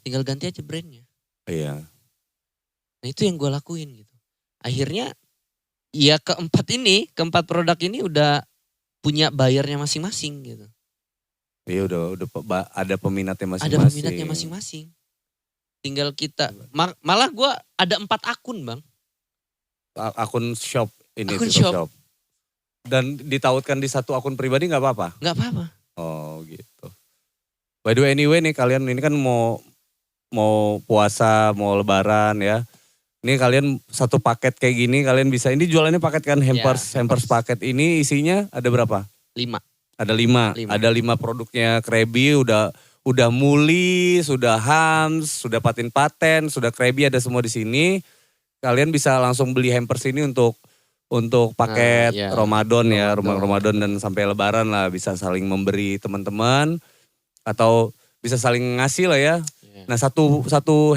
Tinggal ganti aja brandnya. Nah itu yang gue lakuin gitu. Akhirnya ya keempat produk ini udah punya bayarnya masing-masing gitu. Iya udah ada peminatnya masing-masing. Ada peminatnya masing-masing. Tinggal kita, malah gue ada 4 akun bang. Akun shop ini. Akun shop. Dan ditautkan di satu akun pribadi gak apa-apa? Gak apa-apa. Oh gitu. By the way anyway nih kalian ini kan mau puasa, mau lebaran ya. Ini kalian satu paket kayak gini kalian bisa, ini jualannya paket kan hampers paket ini isinya ada berapa? 5. Ada 5. Ada 5 produknya krebi udah muli, sudah hams, sudah patin paten, sudah krebi ada semua di sini. Kalian bisa langsung beli hampers ini untuk paket Ramadan ya, Ramadan dan sampai lebaran lah, bisa saling memberi teman-teman atau bisa saling ngasih lah ya. Nah satu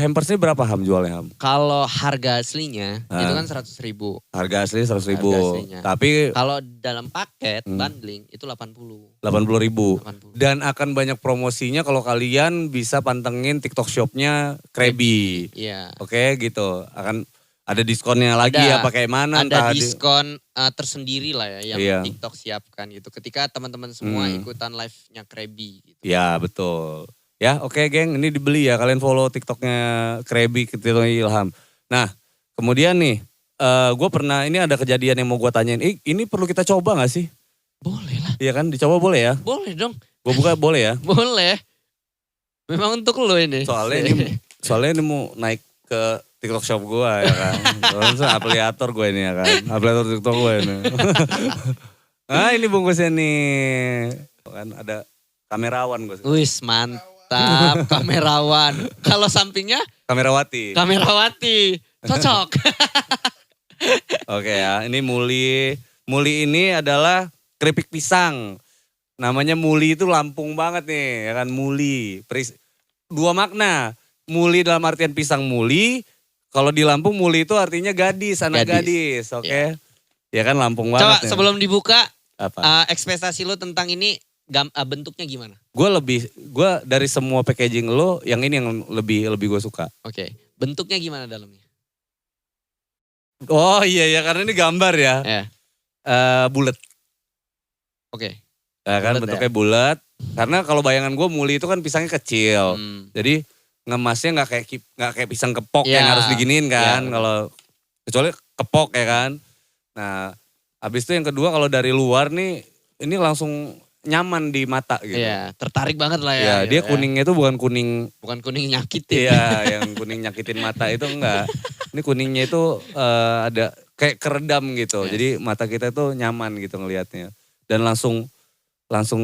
hampers ini berapa Ham jualnya Ham? Kalau harga aslinya itu kan 100.000. Harga asli 100.000. Tapi kalau dalam paket bundling itu 80.000. Dan akan banyak promosinya kalau kalian bisa pantengin TikTok shopnya Krebi. Iya. Oke gitu. Akan ada diskonnya lagi ya pakai mana? Ada diskon tersendiri lah ya yang TikTok siapkan gitu. Ketika teman-teman semua ikutan live-nya Krebi gitu. Iya betul. Ya oke geng, ini dibeli ya. Kalian follow TikToknya Krabby, TikToknya Ilham. Nah kemudian nih, gue pernah, ini ada kejadian yang mau gue tanyain. Ini perlu kita coba gak sih? Boleh lah. Iya kan, dicoba boleh ya? Boleh dong. Gue buka boleh ya? Boleh. Memang untuk lo ini. Soalnya ini mau naik ke TikTok shop gue ya kan. Soalnya afiliator gue ini ya kan. Afiliator TikTok gue ini. Nah ini bungkusnya nih. Kan ada kamerawan gue. Wis mantap, kamerawan. Kalau sampingnya? Kamerawati. Cocok. Oke ya, ini Muli. Muli ini adalah keripik pisang. Namanya Muli itu Lampung banget nih, ya kan Muli. Dua makna. Muli dalam artian pisang muli. Kalau di Lampung Muli itu artinya gadis, anak gadis. Oke. Ya kan Lampung banget. Coba sebelum dibuka, apa? ekspektasi lo tentang ini bentuknya gimana? Gue dari semua packaging lo, yang ini yang lebih gue suka. Oke. Bentuknya gimana dalamnya? Oh iya karena ini gambar ya. Bulat. Oke. Kan bulet bentuknya bulat. Karena kalau bayangan gue Muli itu kan pisangnya kecil. Jadi ngemasnya nggak kayak pisang kepok yang harus diginiin kan. Kalau kecuali kepok ya kan. Nah, habis itu yang kedua kalau dari luar nih ini langsung nyaman di mata gitu. Iya, tertarik banget lah ya. Iya, dia kuningnya itu bukan kuning nyakitin. Iya, yang kuning nyakitin mata itu enggak. Ini kuningnya itu ada kayak keredam gitu. Jadi mata kita tuh nyaman gitu ngelihatnya. Dan langsung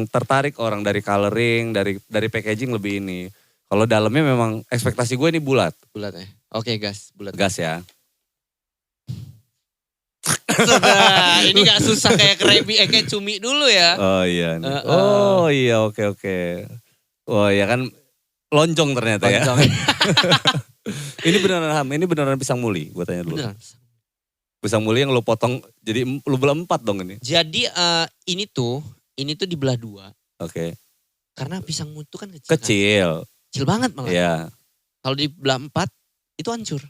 tertarik orang dari coloring, dari packaging lebih ini. Kalau dalamnya memang ekspektasi gue ini bulat. Bulat ya. Oke, gas, bulat. Gas ya. Ini gak susah kayak Krabby, kayak cumi dulu ya. Oh iya. Oh iya, oke. Oh iya kan lonjong ternyata ya. Ini beneran Ham, ini beneran pisang muli, gue tanya dulu. Beneran. Pisang muli yang lo potong, jadi lo belah 4 dong ini. Jadi ini tuh dibelah 2. Oke. Karena pisang muli itu kan kecil. Kecil banget malah. Iya. Kalau dibelah 4 itu hancur.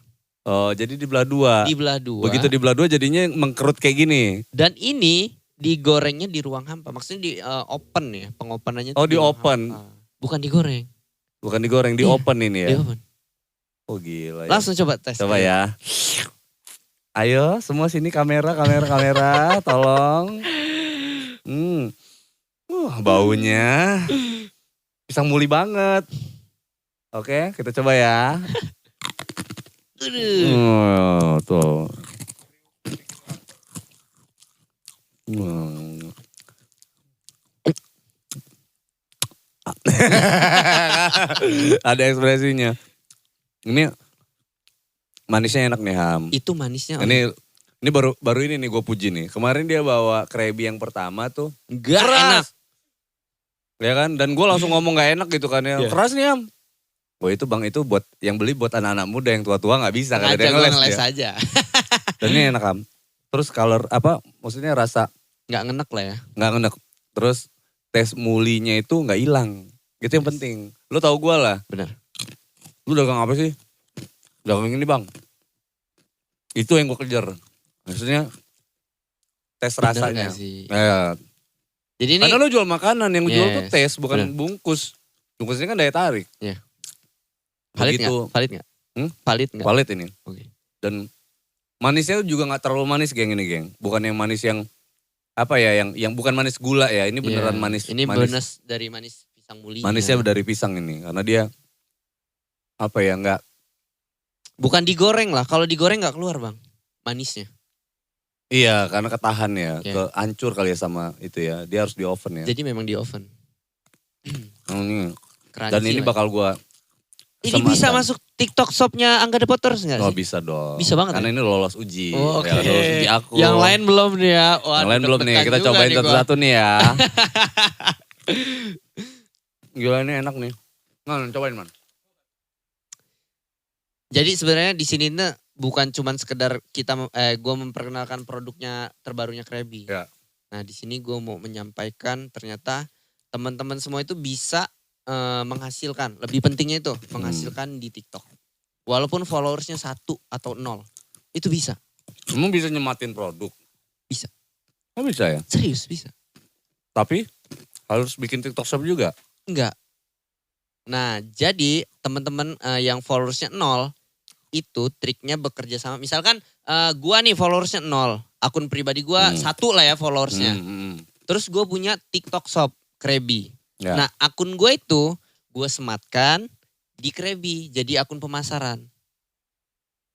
Oh jadi dibelah 2. Dibelah 2. Begitu dibelah 2 jadinya mengkerut kayak gini. Dan ini digorengnya di ruang hampa. Maksudnya di open ya, pengopenannya. Oh di open. Bukan digoreng. Bukan digoreng, di open ini ya. Di open. Oh gila ya. Langsung coba tes. Coba ya. Ayo semua sini kamera, tolong. Baunya pisang muli banget. Oke, kita coba ya. Tuh. Ada ekspresinya. Ini manisnya enak nih Ham. Itu manisnya. Ini baru ini gue puji nih. Kemarin dia bawa Krabby yang pertama tuh. Gak enak. Ya kan, dan gue langsung ngomong gak enak gitu kan ya. Keras nih Ham. Wah itu bang, itu buat yang beli buat anak-anak muda yang tua-tua gak bisa. Kan ada ngeles aja. Dan ini enak Ham. Terus color maksudnya rasa. Gak ngenek lah ya. Gak ngenek. Terus tes mulinya itu gak hilang. Itu yang penting. Lu tahu gue lah. Benar. Lu dagang apa sih? Dagang ini bang. Itu yang gue kejar. Maksudnya tes bener rasanya. Jadi ini. Karena lu jual makanan, yang jual tuh tes bukan bungkus. Bungkusnya kan daya tarik. Iya. Valid gak? Valid gak? Valid ini. Oke. Dan manisnya juga gak terlalu manis geng ini geng. Bukan yang manis yang yang bukan manis gula ya. Ini beneran manis. Ini bonus dari manis pisang muli. Manisnya dari pisang ini. Karena dia gak. Bukan digoreng lah. Kalau digoreng gak keluar bang manisnya. Iya karena ketahan ya. Hancur kali ya sama itu ya. Dia harus di oven ya. Jadi memang di oven. Dan ini bakal gue. Ini bisa masuk TikTok shopnya Angga The Potters gak sih? Oh bisa dong. Bisa banget karena ini lolos uji. Oh, oke. Lolos uji aku. Yang lain belum nih ya. Yang lain belum nih. Kita cobain satu-satu nih ya. Gila ini enak nih. Cobain man. Jadi sebenarnya di sini bukan cuman sekedar gue memperkenalkan produknya terbarunya Krabby. Ya. Nah di sini gue mau menyampaikan ternyata teman-teman semua itu bisa menghasilkan. Lebih pentingnya itu menghasilkan di TikTok. Walaupun followersnya 1 atau 0. Itu bisa. Emang bisa nyematin produk? Bisa. Oh bisa ya? Serius bisa. Tapi harus bikin TikTok shop juga? Enggak. Nah, jadi teman-teman yang followersnya 0 itu triknya bekerja sama. Misalkan gua nih followersnya 0, akun pribadi gua 1 lah ya followersnya. Terus gue punya TikTok Shop Krabby. Ya. Nah, akun gue itu gue sematkan di Krabby jadi akun pemasaran.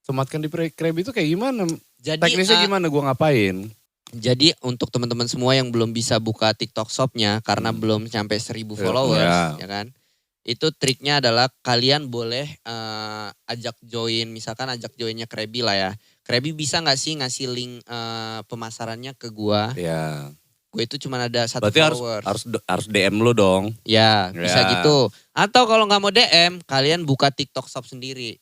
Sematkan di Krabby itu kayak gimana? Jadi teknisnya gimana gua ngapain? Jadi untuk teman-teman semua yang belum bisa buka TikTok Shop-nya karena belum sampai 1000 followers, ya kan? Itu triknya adalah kalian boleh ajak joinnya Krabby lah ya. Krabby bisa nggak sih ngasih link pemasarannya ke gua? Ya. Gue itu cuma ada 1 Berarti followers. harus DM lu dong. Ya, bisa gitu. Atau kalau nggak mau DM, kalian buka TikTok Shop sendiri.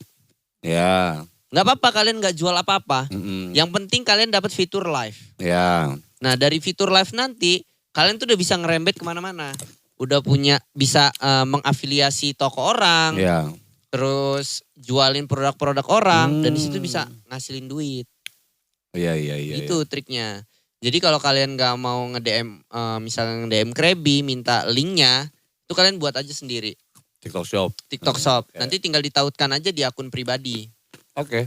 Ya. Nggak apa-apa kalian nggak jual apa-apa. Yang penting kalian dapat fitur live. Ya. Nah dari fitur live nanti, kalian tuh udah bisa ngerembet kemana-mana. Udah bisa mengafiliasi toko orang. Ya. Terus jualin produk-produk orang. Dan disitu bisa ngasilin duit. Iya. Itu triknya. Jadi kalau kalian gak mau nge-DM, misalnya nge-DM Krabby, minta linknya, itu kalian buat aja sendiri. TikTok Shop. Okay. Nanti tinggal ditautkan aja di akun pribadi. Oke.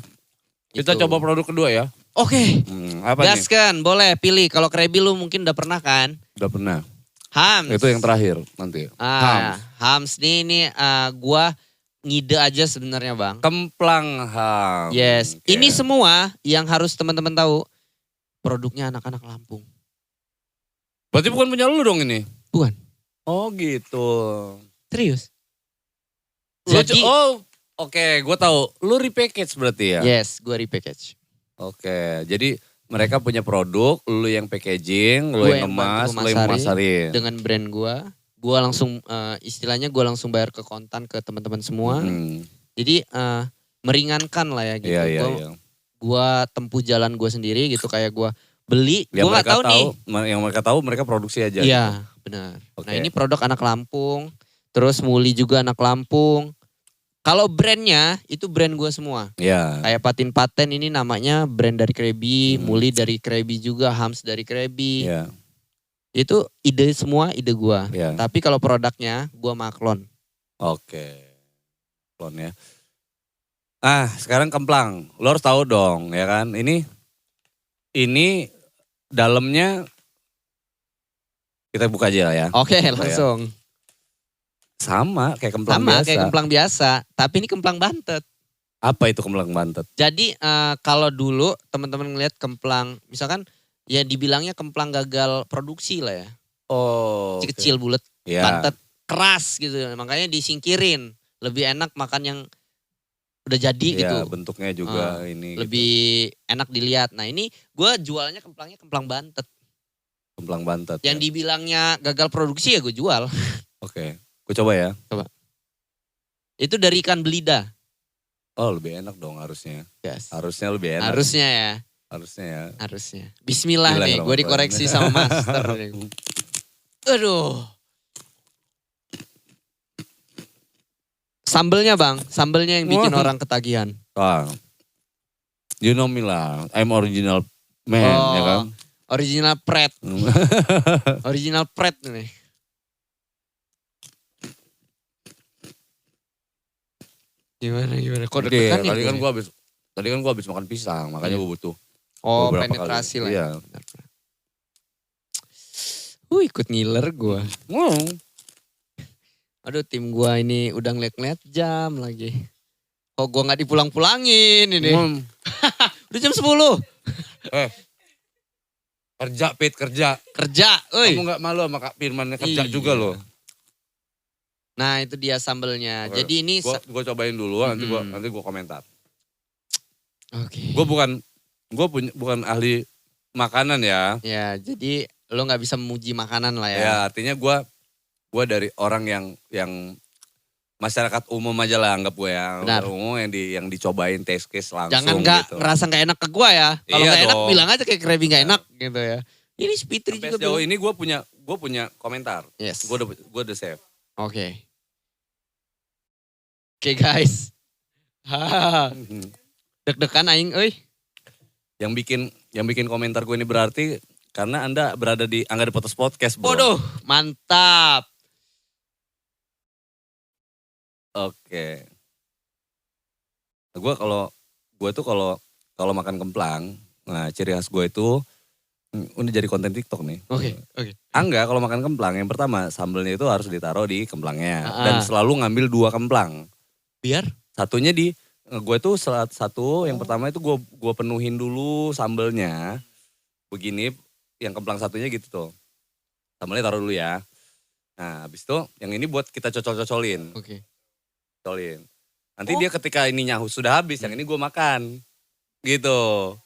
Kita coba produk kedua ya. Oke. Apa nih? Gaskan, boleh pilih. Kalau Krabby lu mungkin udah pernah kan? Udah pernah. Hams. Itu yang terakhir nanti. Hams ini gua ngide aja sebenarnya bang. Kemplang Hams. Yes. Okay. Ini semua yang harus teman-teman tahu. Produknya anak-anak Lampung. Berarti bukan punya lu dong ini? Bukan. Oh gitu. Serius? Jadi, oke, gue tahu. Lu repackage berarti ya? Yes, gue repackage. Oke, jadi mereka punya produk, lu yang packaging, lu yang ngemas, lu yang memasarin. Dengan brand gue. Gue langsung, istilahnya gue langsung bayar ke kontan ke teman-teman semua. Jadi meringankan lah ya gitu. Iya. Gue tempuh jalan gue sendiri gitu, kayak gue beli, gue gak tahu nih. Yang mereka tahu mereka produksi aja. Iya, gitu. Benar. Okay. Nah ini produk anak Lampung, terus Muli juga anak Lampung. Kalau brandnya itu brand gue semua. Iya. Kayak Patin ini namanya brand dari Krabby, Muli dari Krabby juga, Hams dari Krabby. Iya. Itu ide semua ide gue. Iya. Tapi kalau produknya gue maklon. Oke. Klon ya. Sekarang kemplang. Lo harus tahu dong ya kan. Ini dalamnya kita buka aja lah ya. Oke, langsung. Sama kayak kemplang biasa. Sama kayak kemplang biasa, tapi ini kemplang bantet. Apa itu kemplang bantet? Jadi kalau dulu teman-teman ngelihat kemplang, misalkan ya dibilangnya kemplang gagal produksi lah ya. Oh. Kecil bulat, bantet keras gitu. Makanya disingkirin. Lebih enak makan yang udah jadi gitu. Bentuknya juga ini. Lebih enak dilihat. Nah ini gue jualnya kemplangnya kemplang bantet. Kemplang bantet. Yang dibilangnya gagal produksi ya gue jual. Oke, gue coba ya. Coba. Itu dari ikan belida. Oh lebih enak dong harusnya. Yes. Harusnya lebih enak. Harusnya ya. Harusnya. Bismillah nih, gue dikoreksi sama master. Aduh. Sambelnya bang, sambelnya yang bikin orang ketagihan. You know me lah, I'm original man ya kan. Original Pret. Original Pret nih. Gimana? Kok deg-degan nih? Tadi kan gue habis makan pisang, makanya gue butuh. Penetrasi lah. Iya. Ikut ngiler gue. Aduh tim gue ini udah ngeliat-ngeliat jam lagi. Kok gue gak dipulang-pulangin ini. Udah jam 10. Kerja. Oi. Kamu gak malu sama Kak Firman kerja juga loh. Nah itu dia sambelnya. Oke. Jadi ini. Gue cobain dulu nanti gue komentar. Oke. Gue bukan ahli makanan ya. Ya jadi lo gak bisa memuji makanan lah ya. Ya artinya gue dari orang yang masyarakat umum aja lah anggap gue ya. Benar. Umum yang dicobain test case langsung. Jangan gak ngerasa gak enak ke gue ya. Kalau gak enak bilang aja kayak Krabby gak enak gitu ya. Ini Spitri juga. Sejauh ini gue punya komentar. Yes. Gue udah save. Oke guys. Deg-degan aing euy. Yang bikin komentar gue ini berarti karena Anda berada di Angga Podcast Podcast, bro. Waduh, mantap. Oke. Gue tuh kalau makan kemplang, nah ciri khas gue itu udah jadi konten TikTok nih. Oke. Enggak, kalau makan kemplang yang pertama sambelnya itu harus ditaruh di kemplangnya dan Ah, selalu ngambil 2 kemplang. biar? Satunya gue tuh satu yang pertama itu gue penuhin dulu sambelnya. Begini, yang kemplang satunya gitu tuh. Sambelnya taruh dulu ya. Nah, habis itu yang ini buat kita cocol-cocolin. Oke. Cocolin. Nanti dia ketika ininya sudah habis, yang ini gue makan. Gitu.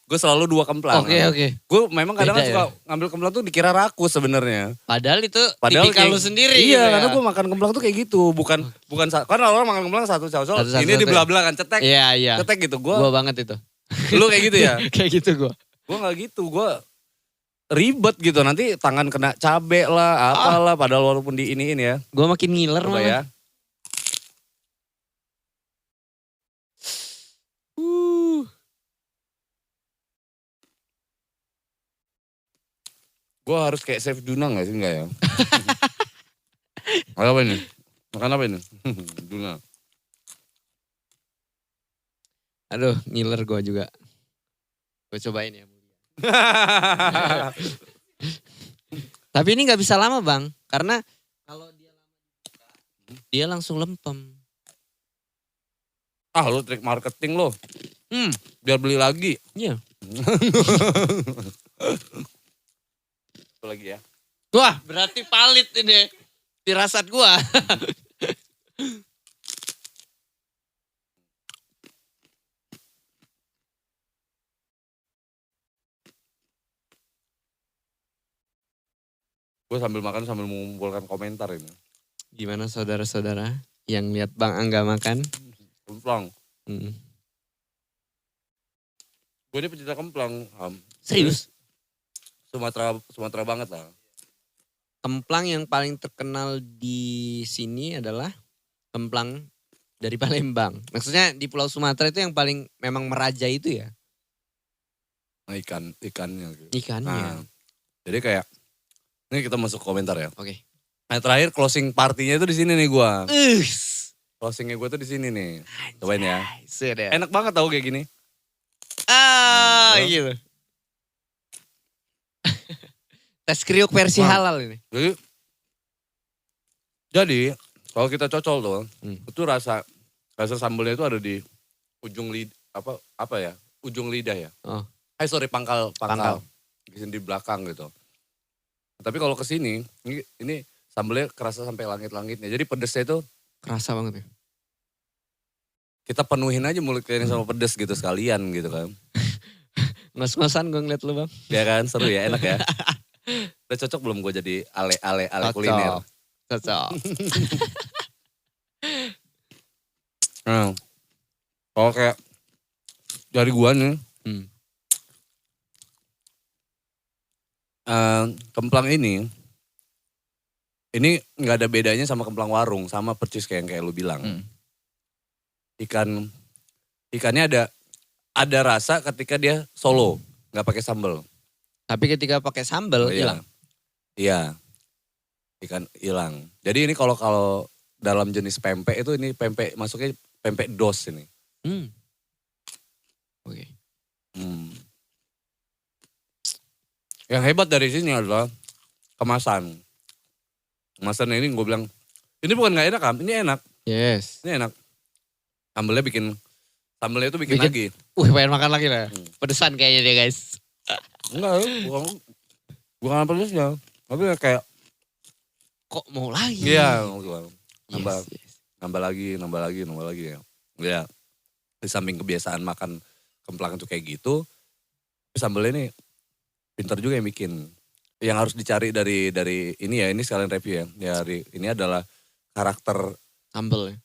Gue selalu 2 kemplang. Oke. Gue memang kadang Beda suka ya? ngambil kemplang tuh dikira rakus sebenarnya. Padahal itu Padahal tipikal kayak- lu sendiri Iya, gitu ya. karena gue makan kemplang tuh kayak gitu. Bukan kan orang makan kemplang satu cocol, Satu-satu ini di ya? belah-belah kan cetek. Iya. Cetek gitu. Gua banget itu. Lu kayak gitu ya? Kayak gitu gua. Gue gak gitu, gue ribet gitu. Nanti tangan kena cabe lah, apalah. Padahal walaupun di iniin ya. Gua makin ngiler Coba malah. ya. Gue harus kayak Chef Duna gak sih? Enggak ya? Apa ini? Makan apa ini? Duna. Aduh, ngiler gua juga. Gua cobain ya. Tapi ini nggak bisa lama bang, karena kalau dia lama dia langsung lempem. Ah lu trik marketing lo. Hmm. Biar beli lagi. Iya. Itu lagi ya. Wah, berarti valid ini firasat gua. Gue sambil makan sambil mengumpulkan komentar ini. Gimana saudara-saudara yang lihat Bang Angga makan? Kemplang. Hmm. Gue ini pecinta kemplang. Serius? Sumatera banget lah. Kemplang yang paling terkenal di sini adalah kemplang dari Palembang. Maksudnya di Pulau Sumatera itu yang paling memang meraja itu ya? Nah, ikannya. Gitu. Ikannya. Nah, jadi kayak, ini kita masuk komentar ya. Oke. Nah terakhir closing partinya itu di sini nih gue. Us. Closingnya gue tuh di sini nih. Cobain ya. Sudah. Enak banget tau kayak gini. Gitu. Tes kriuk versi Wah. halal ini. Jadi kalau kita cocol tuh, Hmm. itu rasa sambelnya itu ada di ujung apa ya? Ujung lidah ya. Oh. Sorry pangkal. Pangkal. Di sini di belakang gitu. Tapi kalau ke sini, ini sambelnya kerasa sampai langit-langitnya. Jadi pedesnya itu Kerasa banget ya. kita penuhin aja mulut kalian sama pedes gitu sekalian gitu kan. Ngos-ngosan gue ngeliat lu bang. Ya kan seru ya, enak ya. Udah cocok belum gue jadi ale kuliner. Cocok. Nah, kalau kayak dari gua nih, kemplang ini nggak ada bedanya sama kemplang warung, sama percis kayak lu bilang. Ikannya ada rasa ketika dia solo, nggak pakai sambal. Tapi ketika pakai sambal hilang. Iya, ikan hilang. Jadi ini kalau dalam jenis pempek itu ini pempek masuknya pempek dos ini. Oke. Yang hebat dari sini adalah kemasan. Kemasan ini gue bilang, ini bukan gak enak Kam, ini enak. Yes. Ini enak. Sambelnya itu bikin lagi. Pengen makan lagi lah. Pedesan kayaknya dia guys. Enggak, bukan pedesnya. Tapi kayak, kok mau lagi? iya. Yes. Nambah lagi ya. Ya, di samping kebiasaan makan kemplang itu kayak gitu, sambelnya ini pintar juga yang bikin. Yang harus dicari dari ini ya, ini sekalian review ya. Ini adalah karakter Sambal ya?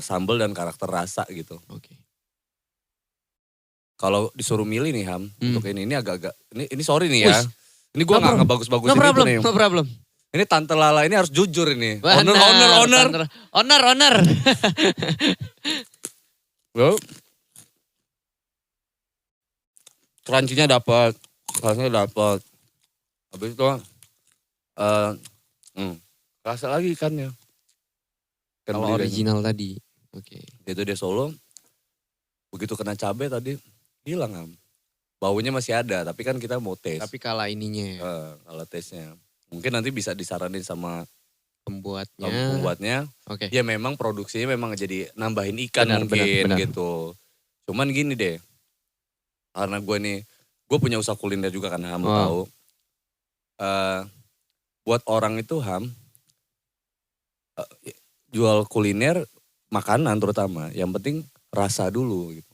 sambal dan karakter rasa gitu. Oke. Kalau disuruh milih nih Ham, untuk ini agak-agak, ini sorry nih ya. Uish. Ini gue gak ngebagus-bagusin itu nih. No problem. Ini Tante Lala ini harus jujur ini. Benar, Owner. Crunchy-nya dapat, rasanya dapat. Habis itu rasa lagi ikannya. Ikan Kalau beli original tadi Oke. Gitu dia solo. Begitu kena cabai tadi hilang Ham. Baunya masih ada tapi kan kita mau tes. Tapi kalah ininya ya. Kalau tesnya. Mungkin nanti bisa disaranin sama Pembuatnya. Oke. Ya memang produksinya memang jadi nambahin ikan Benar, mungkin benar. gitu. Cuman gini deh. Karena gue punya usaha kuliner juga kan Ham, tahu. Buat orang itu Ham, jual kuliner, makanan terutama, yang penting rasa dulu gitu.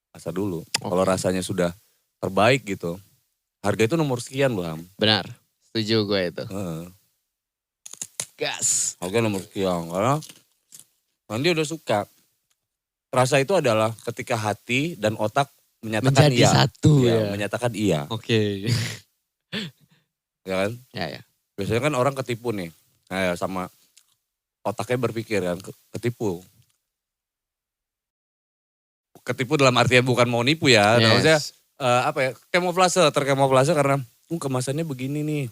Rasa dulu. Kalau rasanya sudah terbaik gitu, harga itu nomor sekian loh Ham. Benar, setuju gue itu. Gas. Harga nomor sekian, karena nanti udah suka. Rasa itu adalah ketika hati dan otak menyatakan menjadi iya. Satu ya. Menyatakan iya. Oke. Ya kan? Ya. Biasanya kan orang ketipu nih. Nah, sama otaknya berpikir kan, ketipu. Ketipu dalam artian bukan mau nipu ya. Yes. Maksudnya terkamuflase karena kemasannya begini nih.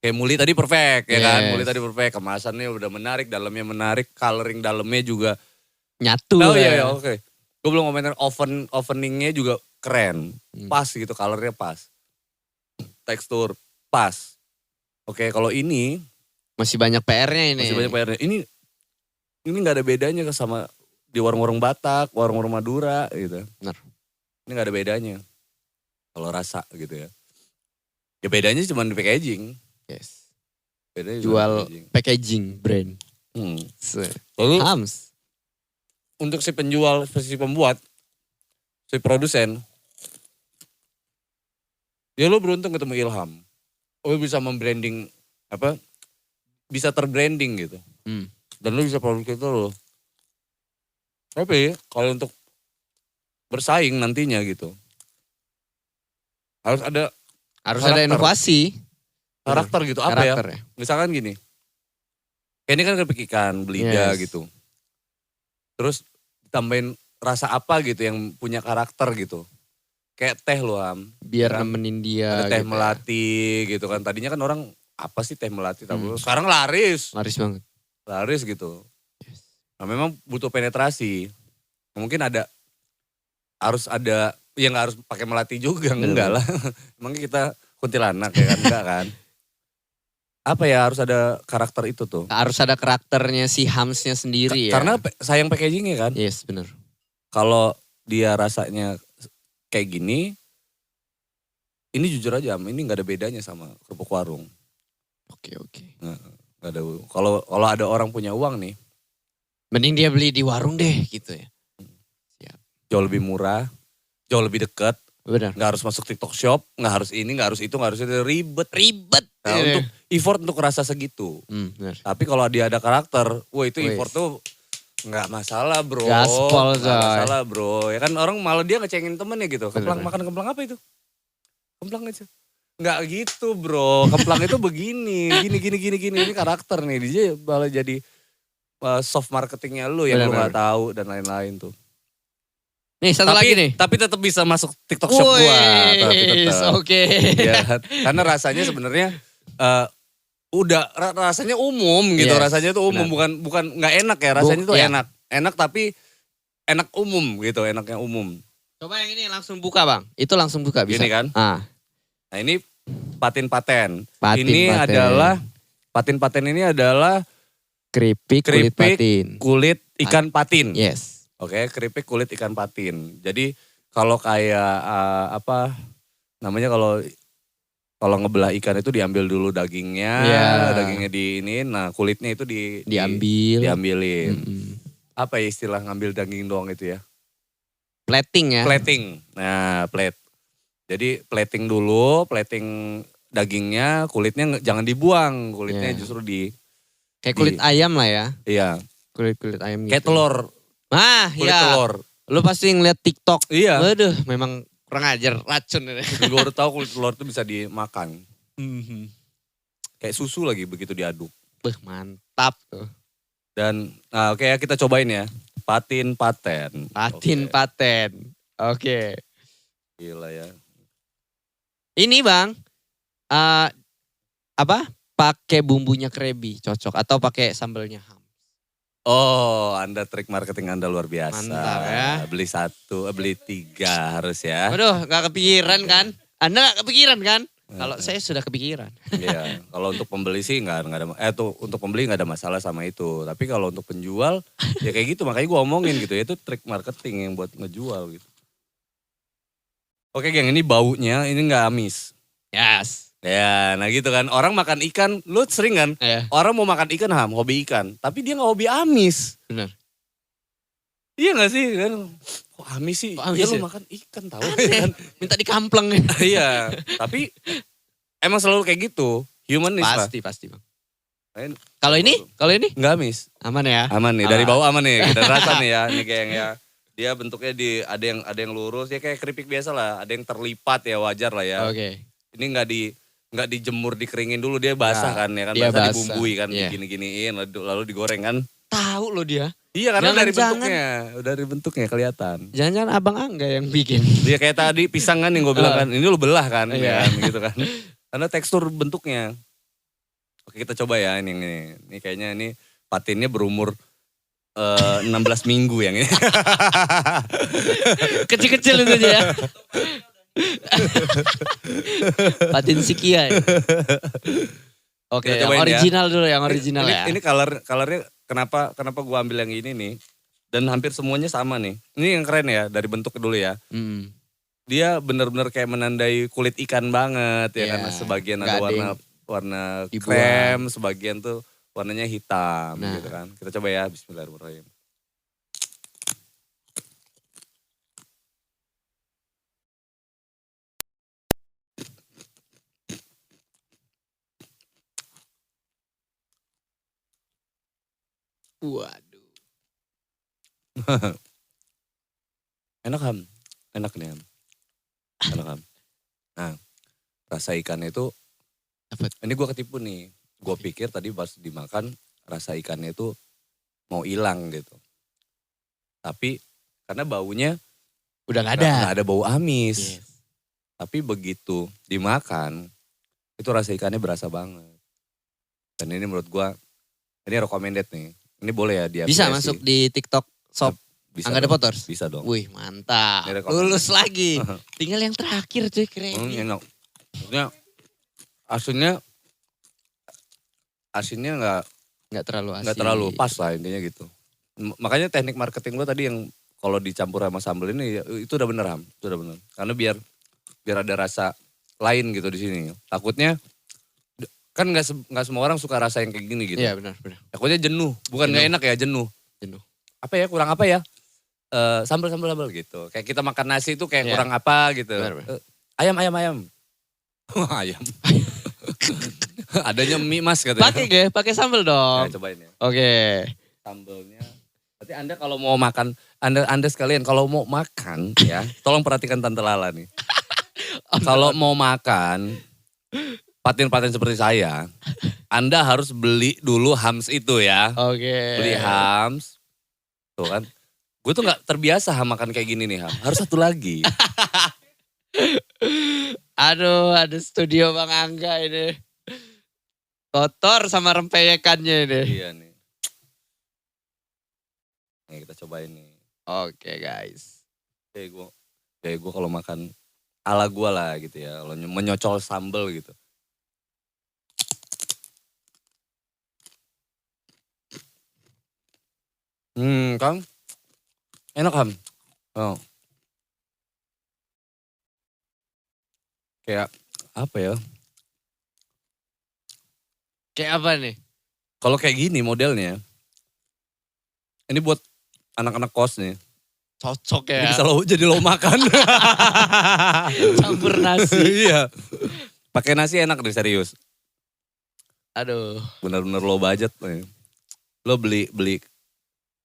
Kayak Muli tadi perfect ya kan. Muli tadi perfect, kemasannya udah menarik, dalamnya menarik, coloring dalamnya juga nyatu. Oh iya, oke. Gue belum ngomongin oveningnya juga keren. Pas gitu, colornya pas. Tekstur pas. Oke, kalau ini masih banyak PR-nya ini. Masih banyak PR-nya. Ini gak ada bedanya sama di warung-warung Batak, warung-warung Madura gitu. Benar. Ini gak ada bedanya. Kalau rasa gitu ya. Ya bedanya cuma di packaging. Yes. Bedanya jual packaging brand. Lalu Hams. Untuk si penjual, si pembuat, si produsen, ya lo beruntung ketemu Ilham. Lo bisa membranding, bisa terbranding gitu. Dan lo bisa produk itu lo. Tapi kalau untuk bersaing nantinya gitu, harus ada ada inovasi. Karakter gitu, apa ya? Misalkan gini, kayak ini kan keripik ikan, belida gitu. Terus ditambahin rasa apa gitu yang punya karakter gitu. Kayak teh loh Ham. Biar nemenin dia. Ada teh melati gitu kan. Tadinya kan orang, apa sih teh melati? Sekarang laris. Laris banget. Laris gitu. Nah memang butuh penetrasi. Mungkin harus ada, ya gak harus pakai melati juga, enggak lah. Emang kita kuntilanak ya kan, enggak kan. Apa ya, harus ada karakter itu tuh. Harus ada karakternya si Hamsnya sendiri ya. Karena sayang packagingnya kan. Yes, benar. Kalau dia rasanya kayak gini, ini jujur aja, ini gak ada bedanya sama kerupuk warung. Oke. Nah, gak ada. Kalau ada orang punya uang nih, mending dia beli di warung deh gitu ya. Siap. Jauh lebih murah, jauh lebih dekat. Benar. Gak harus masuk TikTok Shop, gak harus ini, gak harus itu, ribet. Nah, untuk effort untuk rasa segitu. Benar. Tapi kalau dia ada karakter, itu effort tuh gak masalah bro. Gaspol Gak masalah bro. Ya kan orang malah dia ngecengin temennya gitu. Makan kemplang apa itu? Kemplang aja. Gak gitu bro. Kemplang itu begini. Gini. Ini karakter nih. Dia malah jadi soft marketingnya lu yang lu gak tahu dan lain-lain tuh. Nih satu lagi nih. Tapi tetap bisa masuk TikTok Shop gua. Oke. Ya, karena rasanya sebenarnya udah rasanya umum gitu. Rasanya tuh umum, bukan nggak enak ya. Rasanya tuh enak. Enak tapi enak umum gitu, enaknya umum. Coba yang ini langsung buka Bang. Itu langsung buka bisa. Ini kan? Nah ini patin-paten. Patin ini adalah keripik kulit ikan patin. Yes. Oke, keripik kulit ikan patin. Jadi kalau kayak kalau ngebelah ikan itu diambil dulu dagingnya, dagingnya nah kulitnya itu diambilin. Apa ya istilah ngambil daging doang itu ya? Plating ya? Plating. Nah, Jadi plating dulu, plating dagingnya, kulitnya jangan dibuang, kulitnya justru kayak kulit ayam lah ya? Iya. Kulit ayam gitu. Kayak telur. Kulit telur. Lu pasti ngeliat TikTok. Iya. Waduh, memang kurang ajar, racun ini. Gue baru tahu kulit telur itu bisa dimakan. Kayak susu lagi begitu diaduk. Mantap tuh. Dan oke ya kita cobain ya. Patin-paten. Oke. Gila ya. Ini Bang, pakai bumbunya Krebi cocok atau pakai sambelnya Ham? Oh, Anda trik marketing Anda luar biasa. Mantap ya. Beli 1, beli 3 harus ya. Waduh, gak kepikiran kan? Anda gak kepikiran kan? Kalau saya sudah kepikiran. Iya, kalau untuk pembeli sih nggak ada, tuh untuk pembeli nggak ada masalah sama itu. Tapi kalau untuk penjual, ya kayak gitu. Makanya gue omongin gitu ya, itu trik marketing yang buat ngejual gitu. Oke geng, ini baunya ini nggak amis. Yes. Ya, nah gitu kan. Orang makan ikan, lu sering kan? Iya. Orang mau makan ikan, hobi ikan. Tapi dia nggak hobi amis. Benar. Iya gak sih? Kan? Kok amis sih? Kok amis ya lu ya? makan ikan tau kan? Minta dikampleng ya. Iya, tapi emang selalu kayak gitu. Humanis lah. Pasti bang. Lain- Kalau ini Nggak amis. aman ya. Aman nih, dari bawah aman nih. Kita rasa nih ya, ini kayak yang ya. Dia bentuknya ada yang lurus, ya kayak keripik biasa lah. Ada yang terlipat ya, wajar lah ya. Oke. Ini nggak dijemur, dikeringin dulu, dia basah kan ya kan. dia Basah basah. dibumbui kan, Iya. gini-giniin lalu digoreng kan. Tahu loh dia. Iya karena dari Jangan-jangan- dari bentuknya kelihatan. Jangan-jangan abang Angga yang bikin. Dia kayak tadi pisang kan yang gue bilang kan, ini lu belah kan, Iya. ya kan, gitu kan. Karena tekstur bentuknya. Oke kita coba ya ini. Ini kayaknya ini patinnya berumur 16 minggu yang ini. Kecil-kecil itu aja ya. Patin Sikia ya. Oke, Kita yang cobain ya. original dulu, yang original ini, ya. Ini colornya kenapa gue ambil yang ini nih. Dan hampir semuanya sama nih. Ini yang keren ya, dari bentuk dulu ya. Dia benar-benar kayak menandai kulit ikan banget ya Iya, kan. Sebagian nggak ada ada warna dibuang. krem, sebagian tuh warnanya hitam Nah. gitu kan. Kita coba ya, bismillahirrahmanirrahim. Waduh. Enak Ham, enak nih Ham. Enak Ham. Nah, rasa ikannya itu, Apa? ini gue ketipu nih. Gue pikir tadi pas dimakan rasa ikannya itu mau hilang gitu. Tapi karena baunya Udah gak ada. nggak ada bau amis. Yes. Tapi begitu dimakan, itu rasa ikannya berasa banget. Dan ini menurut gue, ini recommended nih. Ini boleh ya dia. Bisa masuk di TikTok shop bisa Angga The dong, Potters? Bisa dong. Wih mantap. Ini recommended. Lulus lagi. Tinggal yang terakhir cuy, keren. Enak. Maksudnya asinnya Gak terlalu asin. nggak terlalu pas lah intinya gitu. Makanya teknik marketing lo tadi yang kalau dicampur sama sambal ini itu udah bener Ham, itu udah bener. Karena biar ada rasa lain gitu di sini. Takutnya kan nggak semua orang suka rasa yang kayak gini gitu. Iya benar. Takutnya jenuh, bukan nggak enak ya jenuh. Jenuh. Apa ya kurang apa ya? Sambal gitu. Kayak kita makan nasi itu kayak Iya. kurang apa gitu. Benar. Ayam. Ayam. Adanya mie mas katanya. Pakai sambal dong. Ya, cobain ya. Oke. Sambalnya. Berarti Anda kalau mau makan, Anda sekalian kalau mau makan ya, tolong perhatikan Tante Lala nih. Kalau mau makan, patin-patin seperti saya, Anda harus beli dulu hams itu ya. Oke. Beli hams. Tuh kan. Gue tuh gak terbiasa makan kayak gini nih Ham. Harus satu lagi. Aduh, ada studio Bang Angga ini. Kotor sama rempeyekannya ini. Iya nih. Nih kita cobain nih. Oke guys. Kayak gue kalau makan ala gue lah gitu ya. Kalau menyocol sambal gitu. Kang. Enak Ham. Oh. Kayak apa ya? Kayak apa nih? Kalau kayak gini modelnya. Ini buat anak-anak kos nih. Cocok Ini ya. bisa jadi lo makan. Campur nasi. Iya. Pakai nasi enak deh serius. Aduh. Bener-bener low budget nih. Lo beli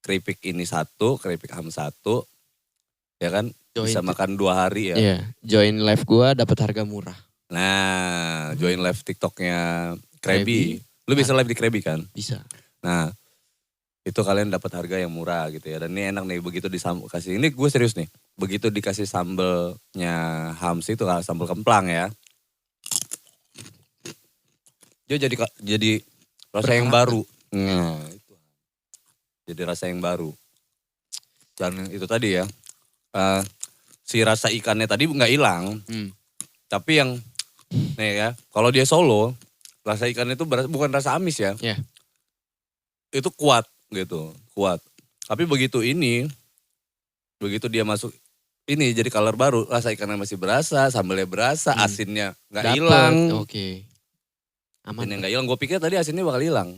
keripik ini satu, keripik ham satu. Ya kan? Bisa makan 2 hari ya. Iya. Join live gua dapat harga murah. Nah, join live TikToknya Krabby. Lu bisa live di Krabby kan? Bisa. Nah, itu kalian dapat harga yang murah gitu ya. Dan ini enak nih begitu kasih. Ini gue serius nih. Begitu dikasih sambelnya hams itu sambal kemplang ya. Dia jadi rasa yang baru. Nah, itu. Jadi rasa yang baru. Dan itu tadi ya, si rasa ikannya tadi nggak hilang. Tapi yang, nih ya, kalau dia solo, rasa ikannya itu bukan rasa amis ya. Yeah. Itu kuat gitu, kuat. Tapi begitu dia masuk, ini jadi color baru, rasa ikannya masih berasa, sambalnya berasa, asinnya nggak hilang. Oke. Aman. Asinnya nggak hilang, gue pikir tadi asinnya bakal hilang.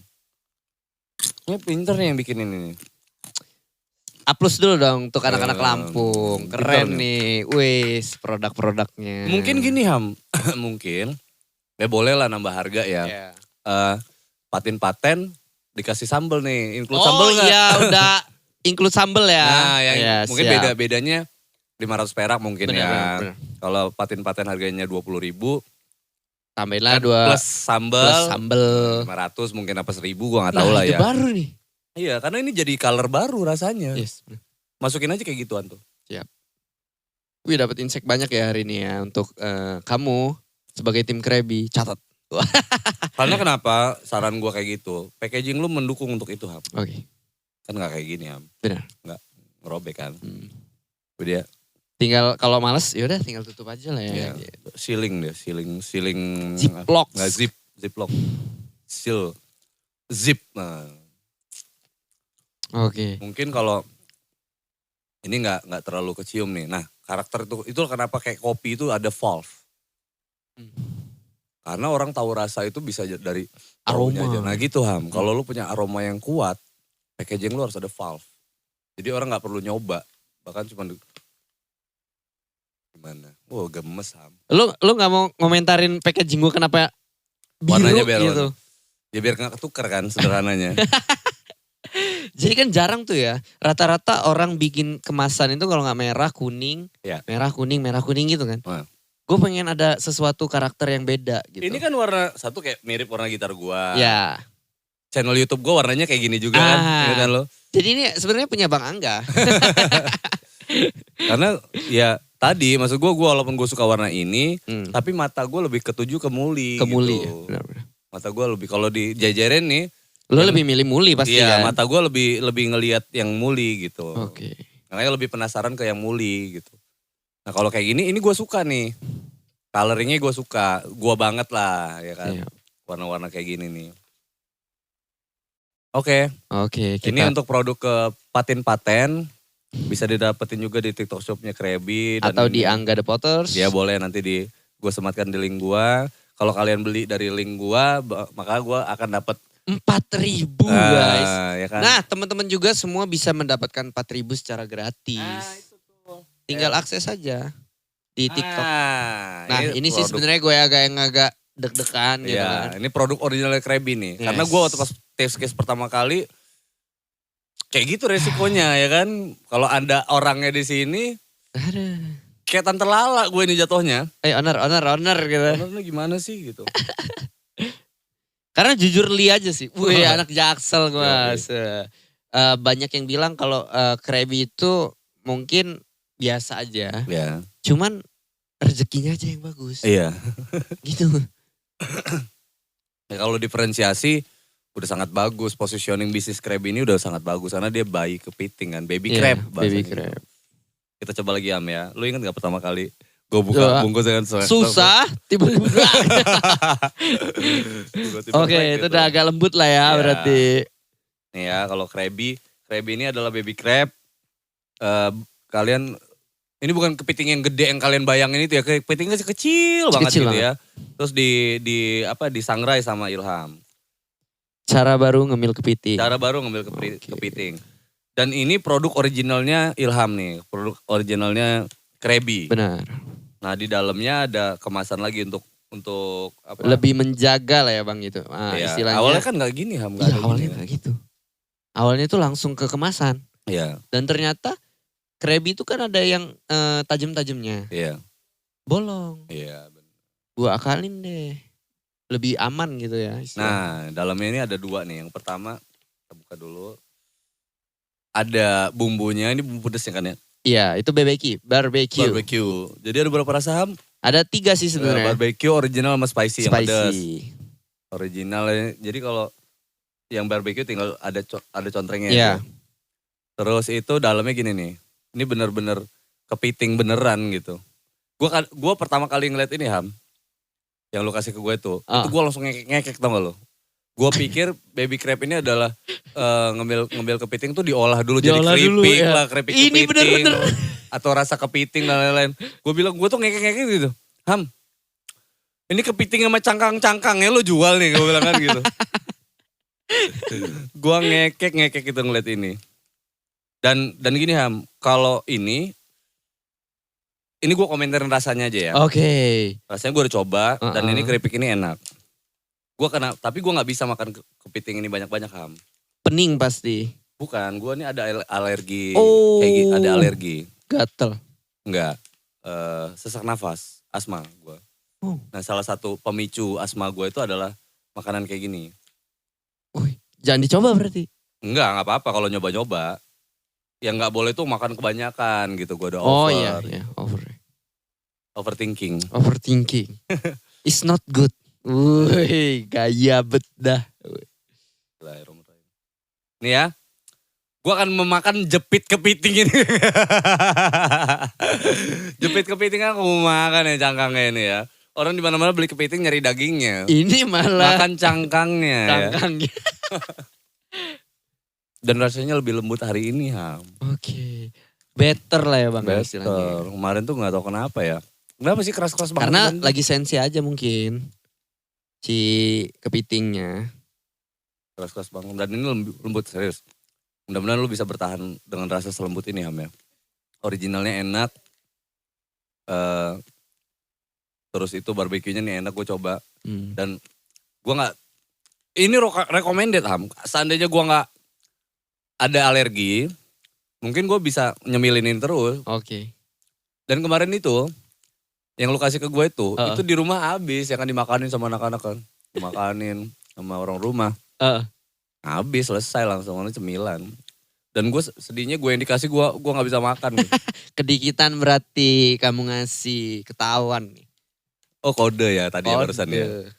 Ini pinter nih yang bikin ini. Aplaus dulu dong untuk anak-anak Lampung. Keren gitu nih. Wis, produk-produknya. Mungkin gini Ham. Mungkin. Ya boleh lah nambah harga ya. Yeah. Paten-paten dikasih sambel nih. Include sambel nggak? Iya udah include sambel ya. Nah yang ya, mungkin siap. bedanya 500 perak mungkin Bener, ya. bener. Kalau paten-paten harganya 20.000. Tambahin lah Plus sambel. 500 mungkin apa 1.000 gue gak tahu lah itu ya. baru nih. Iya karena ini jadi color baru rasanya. Yes. Masukin aja kayak gituan tuh. Siap. Wih dapat insight banyak ya hari ini ya untuk kamu sebagai tim Krabby. Catat. Karena kenapa saran gue kayak gitu. Packaging lu mendukung untuk itu Ham. Oke. Kan gak kayak gini Ham. Benar. Gak ngerobek kan. Udah. Tinggal kalau males yaudah tinggal tutup aja lah ya. Sealing deh. Sealing. Ziplock. Nggak ziplock. Seal. Zip. Nah. Oke. Mungkin kalau ini nggak terlalu kecium nih. Nah karakter itu kenapa kayak kopi itu ada valve. Karena orang tahu rasa itu bisa dari aroma aja. Nah gitu Ham. Kalau lu punya aroma yang kuat, packaging lu harus ada valve. Jadi orang nggak perlu nyoba. Bahkan cuma gimana? Gemes Ham. Lu nggak mau ngomentarin packaging gue kenapa biru warnanya biar gitu? Ya biar nggak ketukar kan sederhananya. Jadi kan jarang tuh ya, rata-rata orang bikin kemasan itu kalau nggak merah kuning, ya. merah kuning gitu kan. Gue pengen ada sesuatu karakter yang beda gitu. Ini kan warna satu kayak mirip warna gitar gua. Ya. Channel YouTube gua warnanya kayak gini juga kan, ya kan lo. Jadi ini sebenarnya punya Bang Angga. Karena ya tadi maksud gua walaupun gua suka warna ini, tapi mata gua lebih ketuju ke Muli. Ke Muli gitu. ya. Mata gua lebih kalau di jajarin nih. Lo lebih milih Muli pasti iya, kan? mata gue lebih ngelihat yang Muli gitu. Oke. Makanya lebih penasaran ke yang Muli gitu. Nah kalau kayak gini, ini gue suka nih. Coloringnya gue suka. Gue banget lah ya kan. Siap. Warna-warna kayak gini nih. Oke. Ini untuk produk ke paten-paten. Bisa didapetin juga di TikTok shopnya Krabby. Atau di Angga The Potters. Ya boleh nanti gue sematkan di link gue. Kalau kalian beli dari link gue, maka gue akan dapat 4.000 guys. Ya kan? Nah teman-teman juga semua bisa mendapatkan 4.000 secara gratis. Itu tuh. Tinggal akses saja di TikTok. Nah ini sih produk. sebenarnya gue agak deg-degan gitu kan. Ini produk original Krabby nih. Yes. Karena gue waktu pas test case pertama kali, kayak gitu resikonya ya kan. Kalau ada orangnya di sini, kayak Tante Lala gue ini jatuhnya. Owner gitu. Ownernya gimana sih gitu. Karena jujur li aja sih, wih anak Jaksel gue. Banyak yang bilang kalau Krabby itu mungkin biasa aja. Ya. Cuman rezekinya aja yang bagus. Iya. Gitu. Ya, kalau diferensiasi udah sangat bagus. Positioning bisnis Krabby ini udah sangat bagus. Karena dia bayi kepiting kan, baby crab. Baby crab. Kita coba lagi Am ya. Lu ingat gak pertama kali gue buka bungkus dengan susah, tiba-tiba. Oke, itu udah agak lembut lah ya berarti. Nih ya, kalau Krabby ini adalah baby crab. Kalian, ini bukan kepiting yang gede yang kalian bayangin itu ya, kepitingnya kecil banget gitu ya. Terus disangrai sama Ilham. Cara baru ngemil kepiting. Kepiting. Dan ini produk originalnya Ilham nih, produk originalnya Krabby. Benar. Nah di dalamnya ada kemasan lagi untuk apa? Lebih menjaga lah ya Bang itu. Nah, ya, istilahnya. awalnya kan gak gini Ham. Iya awalnya gak gitu. Awalnya itu langsung ke kemasan. Iya. Dan ternyata Krabby itu kan ada yang tajam-tajamnya. Iya. Bolong. Iya. Gua akalin deh. Lebih aman gitu ya. Nah dalamnya ini ada dua nih. Yang pertama kita buka dulu. Ada bumbunya, ini bumbu pedes ya kan ya? Iya, itu barbecue. Jadi ada berapa rasa Ham? Ada 3 sih sebenarnya. Barbecue, original sama spicy. Yang pedas. Original, jadi kalau yang barbecue tinggal ada contrengnya. Iya. Terus itu dalamnya gini nih. Ini bener-bener kepiting beneran gitu. Gua pertama kali ngeliat ini Ham. Yang lu kasih ke gue tuh. Itu gue langsung ngekek tau gak lo. Gue pikir baby crab ini adalah ngembil kepiting tuh diolah dulu jadi keripik lah. Keripik kepiting. Ini bener-bener. Atau rasa kepiting dan lain-lain. Gue bilang gue tuh ngekek gitu. Ham, ini kepiting sama cangkang-cangkangnya lo jual nih. Gue bilang kan gitu. Gue ngekek gitu ngeliat ini. Dan gini Ham, kalau ini gue komentarin rasanya aja ya. Oke. Rasanya gue udah coba dan ini keripik ini enak. Tapi gue gak bisa makan kepiting ini banyak-banyak Ham. Pening pasti. Bukan, gue ini ada alergi. Oh. Ada alergi. Gatel. Enggak, sesak nafas, asma gue. Nah salah satu pemicu asma gue itu adalah makanan kayak gini. Jangan dicoba berarti. Enggak apa-apa kalau nyoba-nyoba. Yang gak boleh tuh makan kebanyakan gitu, gue udah over. Oh iya, over. Overthinking. It's not good. Wih, gaya bet dah. Nih ya, gue akan memakan jepit kepiting ini. Jepit kepiting kan aku mau makan ya cangkangnya ini ya. Orang di mana-mana beli kepiting nyari dagingnya. Ini malah makan cangkangnya. Cangkangnya. Ya. Dan rasanya lebih lembut hari ini Ham. Oke. Better lah ya Bang. Better. Kemarin tuh gak tahu kenapa ya. Kenapa sih keras-keras banget? Karena lagi sensi aja mungkin. Si kepitingnya. Keras-keras banget. Dan ini lembut serius. Mudah-mudahan lu bisa bertahan dengan rasa selembut ini Ham ya. Originalnya enak. Terus itu barbeque-nya nih enak gue coba. Dan gue gak. Ini recommended Ham. Seandainya gue gak ada alergi, mungkin gue bisa nyemilinin terus. Oke. Dan kemarin itu, yang lu kasih ke gue itu di rumah habis, yang kan dimakanin sama anak-anak kan. Dimakanin sama orang rumah. Habis, selesai langsung, cemilan. Dan gue sedihnya gue yang dikasih gue gak bisa makan. Kedikitan berarti kamu ngasih ketahuan nih. Oh kode ya tadi ya barusan ya.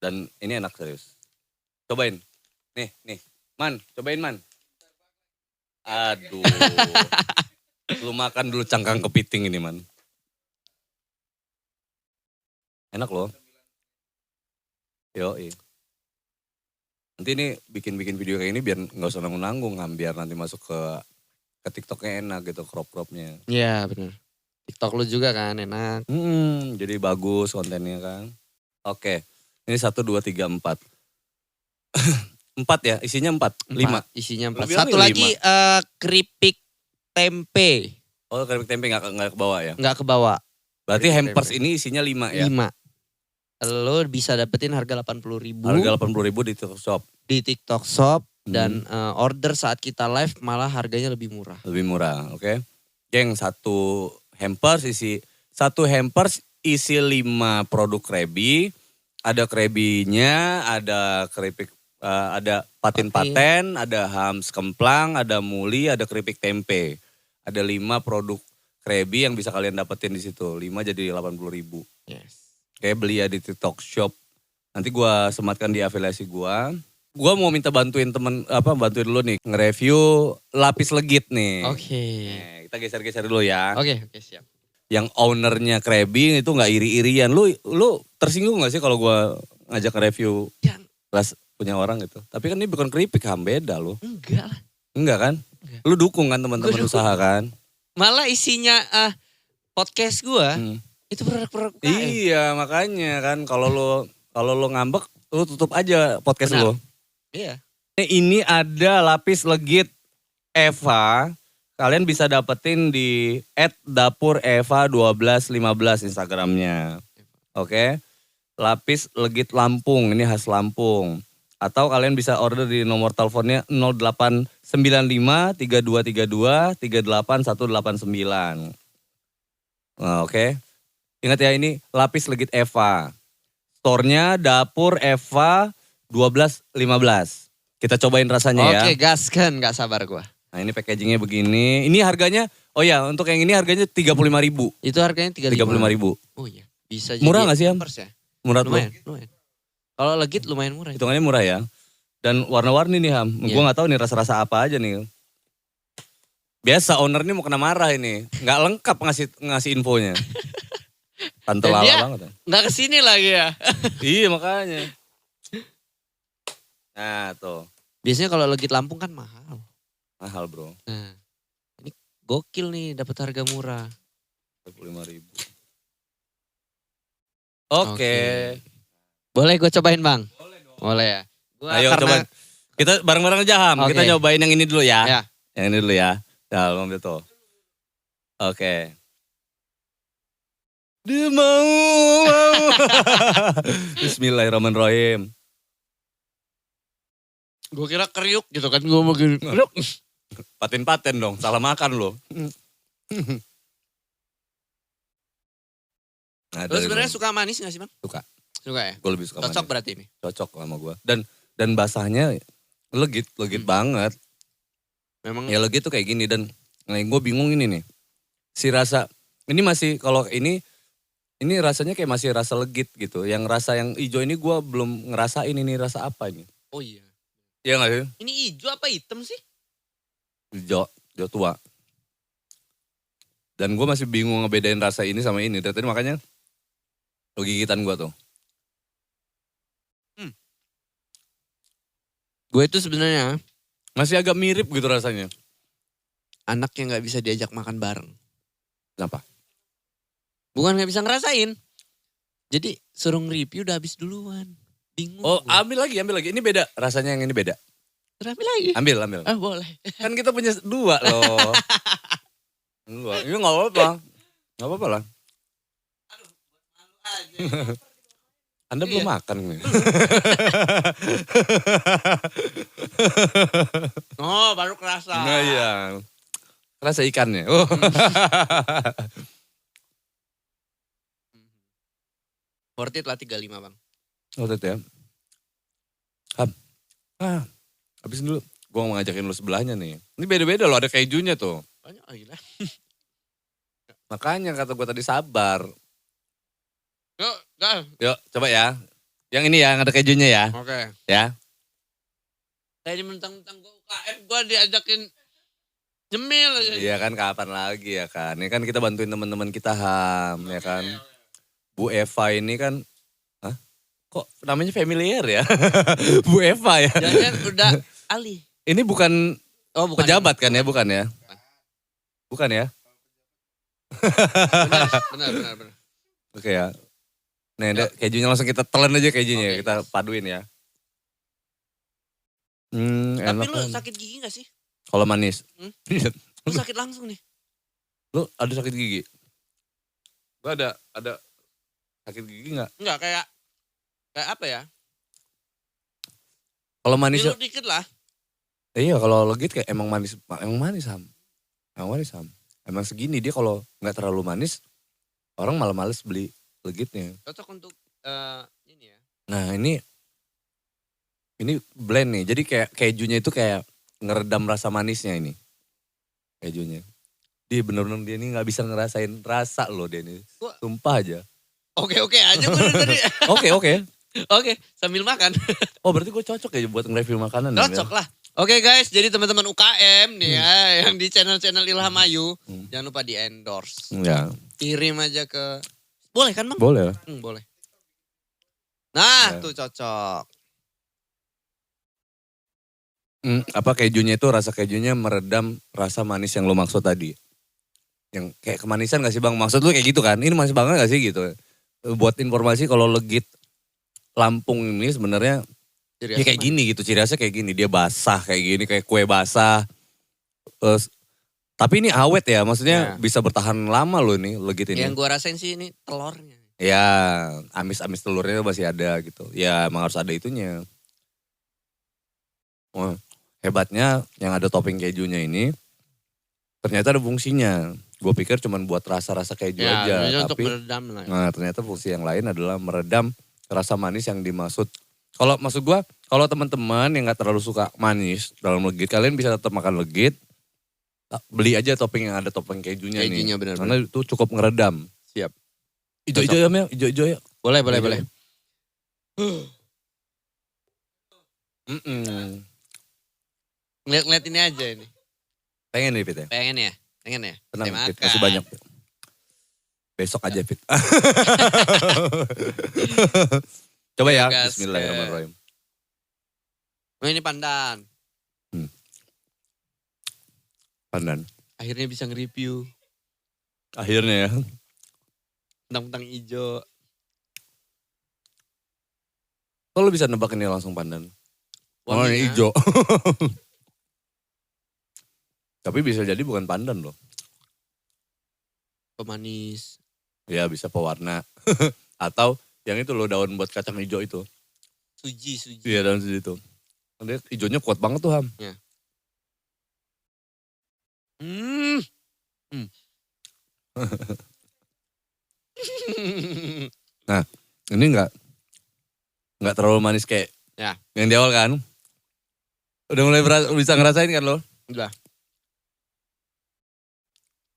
Dan ini enak serius. Cobain. Nih. Man, cobain Man. Aduh. Lu makan dulu cangkang kepiting ini Man. Enak loh. Yoi. Nanti ini bikin video kayak ini biar gak usah nanggung-nanggung. Biar nanti masuk ke TikToknya enak gitu crop-cropnya. Iya bener. TikTok lu juga kan enak. Jadi bagus kontennya kan. Oke. Ini 1, 2, 3, 4. 4 ya, isinya 4, 5. Isinya 4. Satu lagi keripik tempe. Oh keripik tempe gak ke bawah ya? Gak ke bawah. Berarti keripik hampers tempe. Ini isinya 5 ya? 5. Lo bisa dapetin harga 80.000. Harga 80.000 di TikTok Shop. Di TikTok Shop. Dan order saat kita live malah harganya lebih murah. Lebih murah, oke. Geng, satu hampers isi 5 produk Krabi. Ada Krabinya, ada keripik, ada patin, ada hams kemplang, ada muli, ada keripik tempe. Ada 5 produk Krabi yang bisa kalian dapetin di situ. 5 jadi 80.000. Yes. Oke, beli ya di TikTok Shop. Nanti gue sematkan di afiliasi gue. Gue mau minta bantuin bantuin dulu nih nge-review lapis legit nih. Oke. Kita geser-geser dulu ya. Oke, siap. Yang ownernya Krabi itu gak iri-irian. Lu tersinggung gak sih kalau gue ngajak nge-review kelas punya orang gitu? Tapi kan ini bukan keripik Ham, beda lu. Enggak lah. Enggak kan? Enggak. Lu dukung kan teman-teman usaha kan? Malah isinya podcast gue itu produk-produk UKM. Iya makanya kan kalau lu ngambek lu tutup aja podcast lu. Iya. Ini ada lapis legit Eva. Kalian bisa dapetin di @dapureva1215 Instagramnya. Oke. Lapis legit Lampung, ini khas Lampung. Atau kalian bisa order di nomor teleponnya 0895 3232 38189. Nah, oke. Ingat ya ini lapis legit Eva. Store-nya Dapur Eva 1215. Kita cobain rasanya ya. Oke, gaskan, gak sabar gua. Nah ini packagingnya begini. Ini harganya, oh ya untuk yang ini harganya 35.000. Itu harganya 35.000. Oh iya. Bisa murah jadi gak sih Am? Ya? Murah lumayan. Kalau legit lumayan murah. Hitungannya murah ya. Dan warna-warni nih Ham. Iya. Gue gak tahu nih rasa-rasa apa aja nih. Biasa owner nih mau kena marah ini. Gak lengkap ngasih infonya. Tante Dan lala dia banget. nggak kesini lagi ya. Iya makanya. Nah tuh. Biasanya kalau legit Lampung kan mahal. Mahal bro. Nah, ini gokil nih dapat harga murah. 25.000. Oke. Boleh gue cobain bang? Boleh ya. Gua Ayo coba. Kita bareng-bareng aja Ham. Oke. Kita nyobain yang ini dulu ya. Ya. Yang ini dulu ya. Nah, lo ambil tuh. Oke. Dia mau. Bismillahirrahmanirrahim. Gue kira kriuk gitu kan. Gue mau gini. Kriuk. Paten-paten dong. Salah makan lo. Nah, Lo sebenarnya suka manis gak sih bang? Suka. Suka ya? Gue lebih suka Cocok manis. berarti ini? Cocok sama gue. Dan basahnya legit banget. Memang. Ya legit tuh kayak gini. Dan gue bingung ini nih. Si rasa, ini masih kalau ini rasanya kayak masih rasa legit gitu. Yang rasa yang hijau ini gue belum ngerasain ini rasa apa ini. Oh iya. Iya gak sih? Ini hijau apa hitam sih? Hijau tua. Dan gue masih bingung ngebedain rasa ini sama ini. Tadi makanya lo gigitan gue tuh. Gue itu sebenarnya Masih agak mirip gitu rasanya. anak yang gak bisa diajak makan bareng. Kenapa? Bukan gak bisa ngerasain. Jadi suruh nge-review udah habis duluan. Bingung. Oh gue. ambil lagi. Ini beda. Rasanya yang ini beda. Ambil lagi. Ambil. Ah boleh. Kan kita punya 2 loh. 2. Ini gak apa-apa. Gak apa-apa lah. Anda belum makan nih. Oh baru kerasa. Nah iya. Rasa ikannya. Oh. Worth it lah 35 bang. Oh itu ya. Ham. Habisin dulu. Gue mau ngajakin lu sebelahnya nih. Ini beda-beda loh, ada kejunya tuh. Banyak lagi lah. Makanya kata gue tadi sabar. Yuk, gal. Yuk coba ya. Yang ini ya, yang ada kejunya ya. Oke. Ya. Kayak di mentang-mentang gue UKM gue diajakin nyemil aja. Iya kan kapan lagi ya kan. Ini kan kita bantuin teman-teman kita Ham ya kan. Bu Eva ini kan. Hah? Kok namanya familiar ya? Bu Eva ya. Jangan udah alih. Ini bukan Oh bukan. pejabat kan ya? Bukan ya? Bukan ya? Benar. Oke ya. Nih kejunya langsung kita telan aja kejunya. Oke. Kita paduin ya. Tapi Enak lu kan. sakit gigi gak sih? Kalau manis. Lu sakit langsung nih. Lu ada sakit gigi? Gue ada sakit gigi gak? Enggak kayak apa ya? Kalau manis Pilu dikit lah. iya kalau legit kayak emang manis Ham. Emang segini dia kalau nggak terlalu manis orang malah males beli legitnya. Cocok untuk ini ya. Nah ini blend nih. Jadi kayak kejunya itu kayak ngeredam rasa manisnya ini. Kejunya. Dia bener-bener dia ini nggak bisa ngerasain rasa loh dia ini. Sumpah aja. Oke aja gue tadi. Oke. Oke, sambil makan. Oh berarti gue cocok ya buat nge-review makanan. Cocok lah. Oke guys, jadi teman-teman UKM nih ya yang di channel-channel Ilham Ayu, jangan lupa di endorse. Ya. Kirim aja ke, boleh kan bang? Boleh lah. Boleh. Nah Ya. tuh cocok. Apa kejunya itu rasa kejunya meredam rasa manis yang lo maksud tadi. Yang kayak kemanisan gak sih bang? Maksud lu kayak gitu kan? Ini manis banget gak sih gitu? Buat informasi kalau legit Lampung ini sebenarnya ya kayak gini gitu. Ciri khasnya kayak gini. Dia basah kayak gini. Kayak kue basah. Tapi ini awet ya. Maksudnya bisa bertahan lama loh ini legit ini. Yang gue rasain sih ini telurnya. Ya amis-amis telurnya masih ada gitu. Ya emang harus ada itunya. Wah, hebatnya yang ada topping kejunya ini. Ternyata ada fungsinya. Gue pikir cuma buat rasa-rasa keju aja. Untuk Tapi meredam lah. nah ternyata fungsi yang lain adalah meredam rasa manis yang dimaksud. Kalau maksud gue, kalau teman-teman yang gak terlalu suka manis dalam legit, kalian bisa tetap makan legit. Beli aja topping yang ada topping kejunya nih. Bener-bener. Karena itu cukup ngeredam. Siap. Ijo-ijo ya Mel, ijo-ijo ya. Boleh. Ngeliat-ngeliat ini aja ini. Pengen nih Fit ya? Pengen ya? Tenang Saya Fit, makan. masih banyak. Besok aja Fit. Coba ya, Gas, bismillahirrahmanirrahim. Oh ini pandan. Pandan. Akhirnya bisa nge-review. Akhirnya ya. Tentang hijau. Kok lu bisa nebak ini langsung pandan? Warnanya Wanginya. hijau. Tapi bisa jadi bukan pandan loh. Pemanis. Ya bisa pewarna. Atau yang itu loh daun buat kacang hijau itu. Suji. Iya daun suji itu. Dia hijaunya kuat banget tuh Ham. Ya. Nah ini nggak terlalu manis kayak Ya. yang di awal kan. Udah mulai bisa ngerasain kan lo? Udah.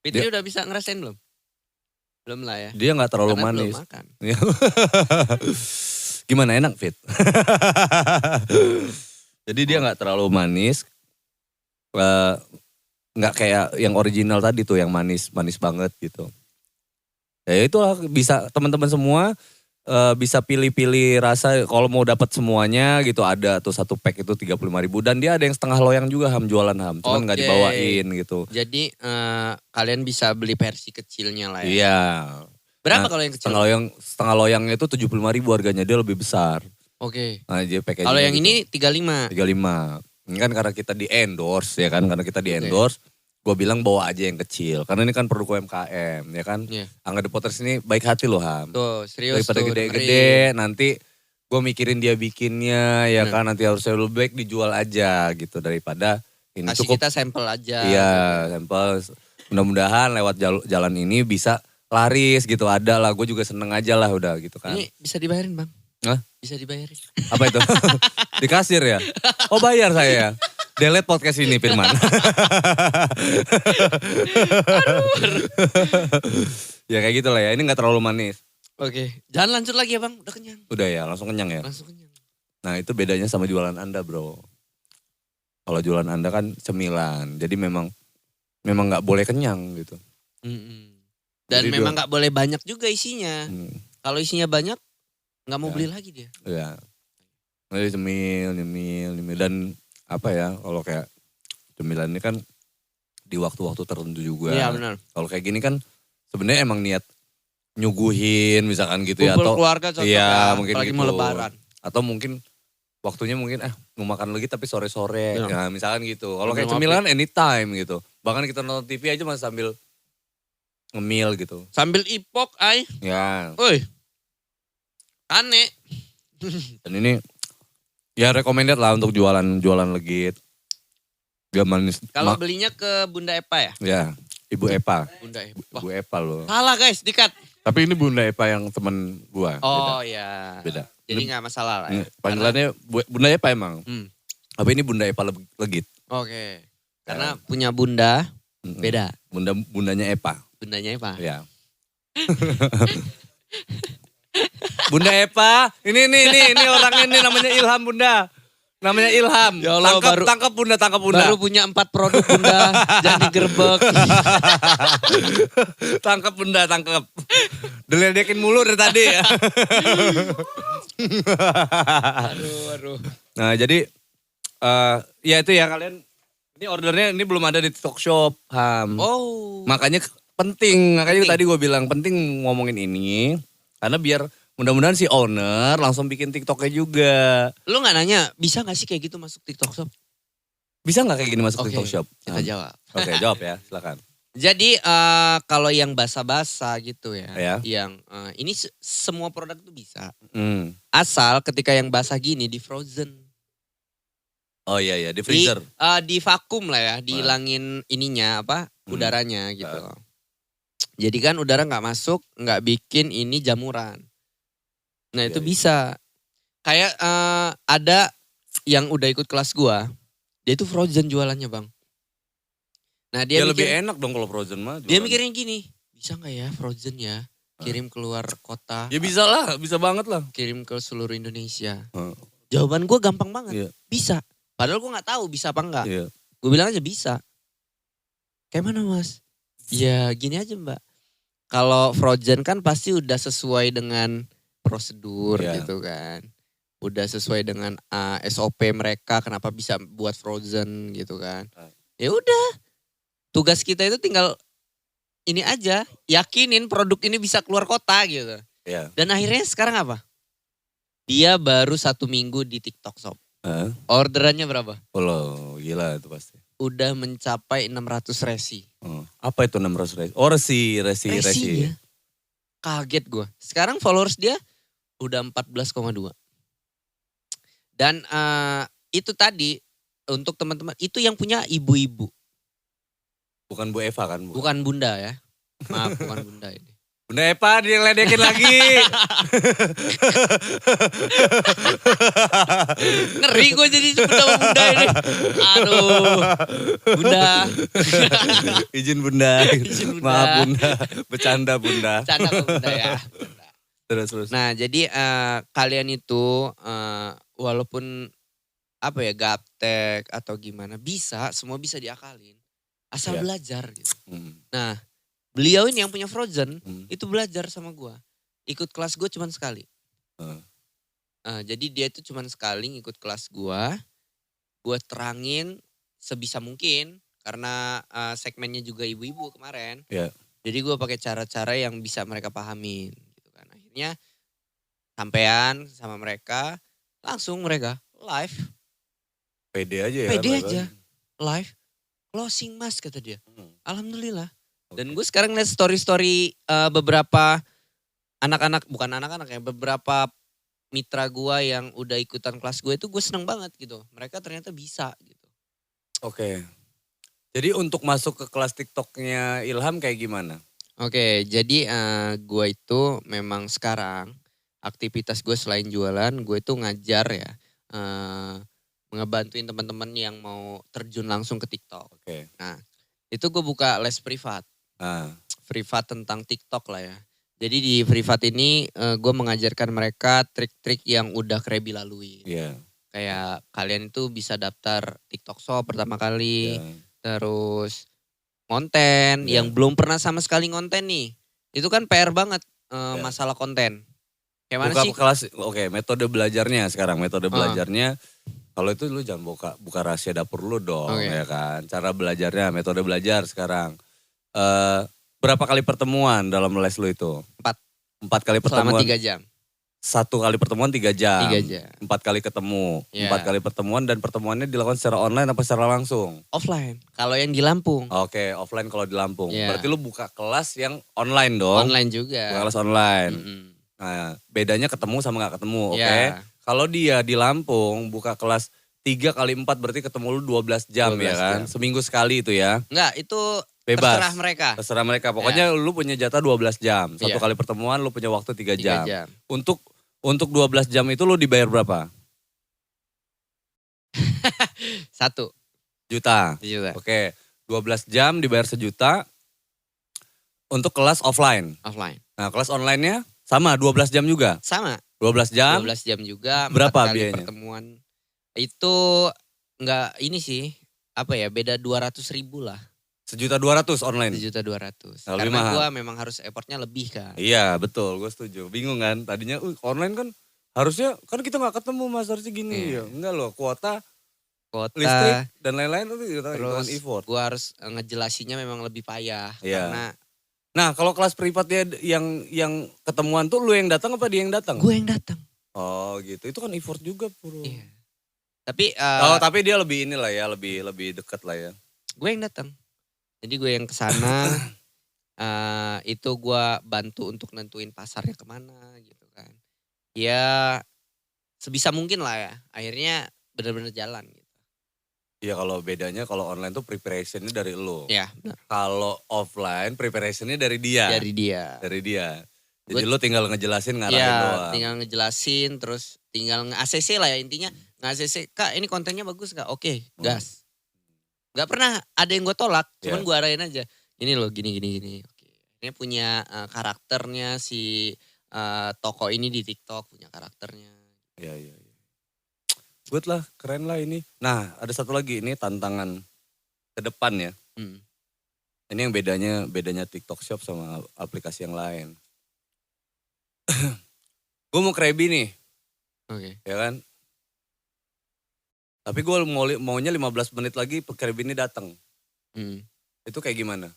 Fitri udah bisa ngerasain belum? Belum lah ya. Dia nggak terlalu Karena manis. belum makan. Gimana enak Fit? Jadi dia nggak terlalu manis. Nggak kayak yang original tadi tuh yang manis banget gitu. Ya itulah bisa teman-teman semua bisa pilih-pilih rasa kalau mau dapat semuanya gitu ada tuh satu pack itu 35.000 dan dia ada yang setengah loyang juga Ham jualan Ham cuman nggak dibawain gitu. Jadi kalian bisa beli versi kecilnya lah ya. Iya. Berapa kalau yang kecil? Setengah loyangnya itu 75.000 harganya dia lebih besar. Oke. Nah, dia packaging Kalau yang gitu. ini 35. 35. Ini kan karena kita di endorse ya kan karena kita di endorse. Gue bilang bawa aja yang kecil. Karena ini kan produk UMKM ya kan. Yeah. Angga The Potters ini baik hati loh Ham. Tuh serius Daripada tuh. gede-gede nanti gue mikirin dia bikinnya ya kan. Nanti harusnya lebih baik dijual aja gitu. Daripada ini kasih cukup. kita sampel aja. Iya sampel. Mudah-mudahan lewat jalan ini bisa laris gitu. Ada lah gue juga seneng aja lah udah gitu kan. Ini bisa dibayarin Bang. Hah? Bisa dibayarin. Apa itu? Di kasir ya? Oh bayar saya ya? Delete podcast ini Firman. Ya kayak gitu lah ya. Ini gak terlalu manis. Oke. Jangan lanjut lagi ya Bang. Udah kenyang. Udah ya langsung kenyang ya. Langsung kenyang. Nah itu bedanya sama jualan Anda bro. Kalau jualan Anda kan cemilan. Jadi memang gak boleh kenyang gitu. Dan Jadi memang gak boleh banyak juga isinya. Kalau isinya banyak gak mau Ya. beli lagi dia. Iya. Jadi cemil. Dan apa ya kalau kayak cemilan ini kan di waktu-waktu tertentu juga. Iya benar. Kalau kayak gini kan sebenarnya emang niat nyuguhin misalkan gitu ya. Kumpul Atau keluarga cocok iya, ya. mungkin Apalagi gitu. mau lebaran. Atau mungkin waktunya mungkin mau makan lagi tapi sore-sore. Iya. Ya misalkan gitu. Kalau kayak Sambil cemilan anytime gitu. Bahkan kita nonton TV aja masih sambil ngemil gitu. Sambil ipok ay. Ya. Woi. Aneh. Dan ini ya recommended lah untuk jualan legit. Gak manis. Kalau belinya ke Bunda Epa ya? Ya, Ibu Epa. Bunda Epa. Ibu Epa loh. Salah guys, dikat. Tapi ini Bunda Epa yang teman gua. Oh ya. Beda. Jadi gak masalah lah ya. Panggilannya Bunda Epa emang. Tapi ini Bunda Epa legit. Oke. Karena punya bunda beda. Bundanya Epa. Bundanya Epa. Ya. Bunda Epa, ini orangnya ini namanya Ilham Bunda. Namanya Ilham. Ya Allah, tangkap Bunda. Baru punya 4 produk Bunda, jangan digerebek. Tangkap Bunda. Diledekin mulu dari tadi ya. Aduh. Nah jadi ya itu ya kalian. Ini ordernya ini belum ada di TikTok Shop Ham. Oh. Makanya penting tadi gue bilang penting ngomongin ini. Karena biar mudah-mudahan si owner langsung bikin TikToknya juga. Lu gak nanya, bisa gak sih kayak gitu masuk TikTok Shop? Bisa gak kayak gini masuk TikTok Shop? Kita jawab. Oke, jawab ya, silakan. Jadi kalau yang basa-basa gitu ya. Yang ini semua produk tuh bisa. Asal ketika yang basah gini di frozen. Oh iya, di freezer. Di vakum lah ya, dihilangin ininya udaranya gitu. Jadi kan udara gak masuk, gak bikin ini jamuran. Nah itu bisa. Kayak ada yang udah ikut kelas gua, dia itu frozen jualannya Bang. Nah dia lebih enak dong kalau frozen mah. Dia mikirnya gini, bisa gak ya frozen ya? Kirim keluar kota. Ya bisa lah, bisa banget lah. Kirim ke seluruh Indonesia. Jawaban gue gampang banget. Iya. Bisa. Padahal gue gak tahu bisa apa enggak. Iya. Gue bilang aja bisa. Kayak mana Mas? Ya gini aja Mbak. Kalau Frozen kan pasti udah sesuai dengan prosedur gitu kan. Udah sesuai dengan SOP mereka kenapa bisa buat Frozen gitu kan. Ya udah. Tugas kita itu tinggal ini aja, yakinin produk ini bisa keluar kota gitu. Iya. Dan akhirnya sekarang apa? Dia baru 1 minggu di TikTok Shop. Orderannya berapa? Oh gila itu pasti. Udah mencapai 600 resi. Apa itu 600 resi? Oh resi. Resinya. Kaget gue. Sekarang followers dia udah 14,2. Dan itu tadi untuk teman-teman itu yang punya ibu-ibu. Bukan Bu Eva kan? Bukan bunda ya. Maaf bukan bunda ini. Bunda Eva dia ngeledekin lagi. Ngeri gue jadi bunda ini. Aduh. Bunda. Izin bunda. Maaf bunda. Bercanda bunda. Bercanda kok bunda ya. Terus. Nah jadi kalian itu walaupun apa ya gaptek atau gimana bisa semua bisa diakalin. Asal belajar gitu. Nah beliau ini yang punya Frozen itu belajar sama gue. Ikut kelas gue cuman sekali. Jadi dia itu cuman sekali ngikut kelas gue. Gue terangin sebisa mungkin. Karena segmennya juga ibu-ibu kemarin. Jadi gue pakai cara-cara yang bisa mereka pahamin. Gitu kan. Akhirnya sampean sama mereka. Langsung mereka live. Pede aja ya. Pede aja. Live. Closing Mas kata dia. Alhamdulillah. Dan gue sekarang lihat story-story beberapa bukan anak-anak ya, beberapa mitra gue yang udah ikutan kelas gue itu gue seneng banget gitu. Mereka ternyata bisa gitu. Oke. Jadi untuk masuk ke kelas TikToknya Ilham kayak gimana? Oke, jadi gue itu memang sekarang aktivitas gue selain jualan, gue itu ngajar ya. Ngebantuin teman-teman yang mau terjun langsung ke TikTok. Oke. Nah, itu gue buka les privat. Privat tentang TikTok lah ya. Jadi di privat ini gue mengajarkan mereka trik-trik yang udah Krebi lalui. Kayak kalian itu bisa daftar TikTok Shop pertama kali. Terus konten yang belum pernah sama sekali konten nih. Itu kan PR banget masalah konten. Kayak mana sih? Kelas, oke, metode belajarnya sekarang. Metode belajarnya, kalau itu lu jangan buka rahasia dapur lu dong ya kan. Cara belajarnya, metode belajar sekarang. Berapa kali pertemuan dalam les lu itu? 4 kali pertemuan. Selama 3 jam. 1 kali pertemuan 3 jam. 3 jam. 4 kali ketemu. 4 kali pertemuan dan pertemuannya dilakukan secara online apa secara langsung? Offline. Kalau yang di Lampung. Oke, offline kalau di Lampung. Berarti lu buka kelas yang online dong? Online juga. Buka kelas online. Nah, bedanya ketemu sama gak ketemu, oke? Kalau dia di Lampung buka kelas 3 kali 4 berarti ketemu lu 12 jam 12 ya kan? Jam. Seminggu sekali itu ya? Enggak, itu bebas. Terserah mereka. Pokoknya lu punya jatah 12 jam. 1 kali pertemuan lu punya waktu 3 jam. Untuk 12 jam itu lu dibayar berapa? 1 juta. Oke, 12 jam dibayar 1 juta untuk kelas offline. Nah, kelas online-nya sama 12 jam juga? Sama. 12 jam? 12 jam juga. Berapa 4 kali biayanya? Pertemuan. Itu enggak ini sih. Apa ya, beda 200.000 lah. 1.200.000 online? 1.200.000. Nah, karena gue memang harus effortnya lebih kan. Iya betul, gue setuju. Bingung kan, tadinya online kan harusnya, kan kita gak ketemu Mas, harusnya gini. Enggak loh, kuota, listrik dan lain-lain itu hitungan effort. Gue harus ngejelasinnya memang lebih payah. Karena nah kalau kelas privatnya yang ketemuan tuh lu yang datang apa dia yang datang? Gue yang datang. Oh gitu, itu kan effort juga Bro. Iya. Tapi tapi dia lebih inilah ya, lebih dekat lah ya. Gue yang datang. Jadi gue yang kesana, itu gue bantu untuk nentuin pasarnya kemana gitu kan. Ya sebisa mungkin lah ya, akhirnya benar-benar jalan gitu. Iya kalau bedanya kalau online tuh preparationnya dari lo. Iya benar. Kalau offline preparationnya dari dia. Dari dia. Jadi lo tinggal ngejelasin ngarahin doang. Iya tinggal ngejelasin terus tinggal nge-ACC lah ya intinya. Nge-ACC, Kak ini kontennya bagus gak? Oke, gas. Gak pernah ada yang gue tolak, cuman gue arahin aja. Ini loh gini. Oke. Ini punya karakternya si toko ini di TikTok punya karakternya. Iya. good lah, keren lah ini. Nah ada satu lagi, ini tantangan ke depan ya. Ini yang bedanya TikTok Shop sama aplikasi yang lain. Gue mau Krabby nih, Oke. ya kan. Tapi gue maunya 15 menit lagi Krabby ini datang. Itu kayak gimana?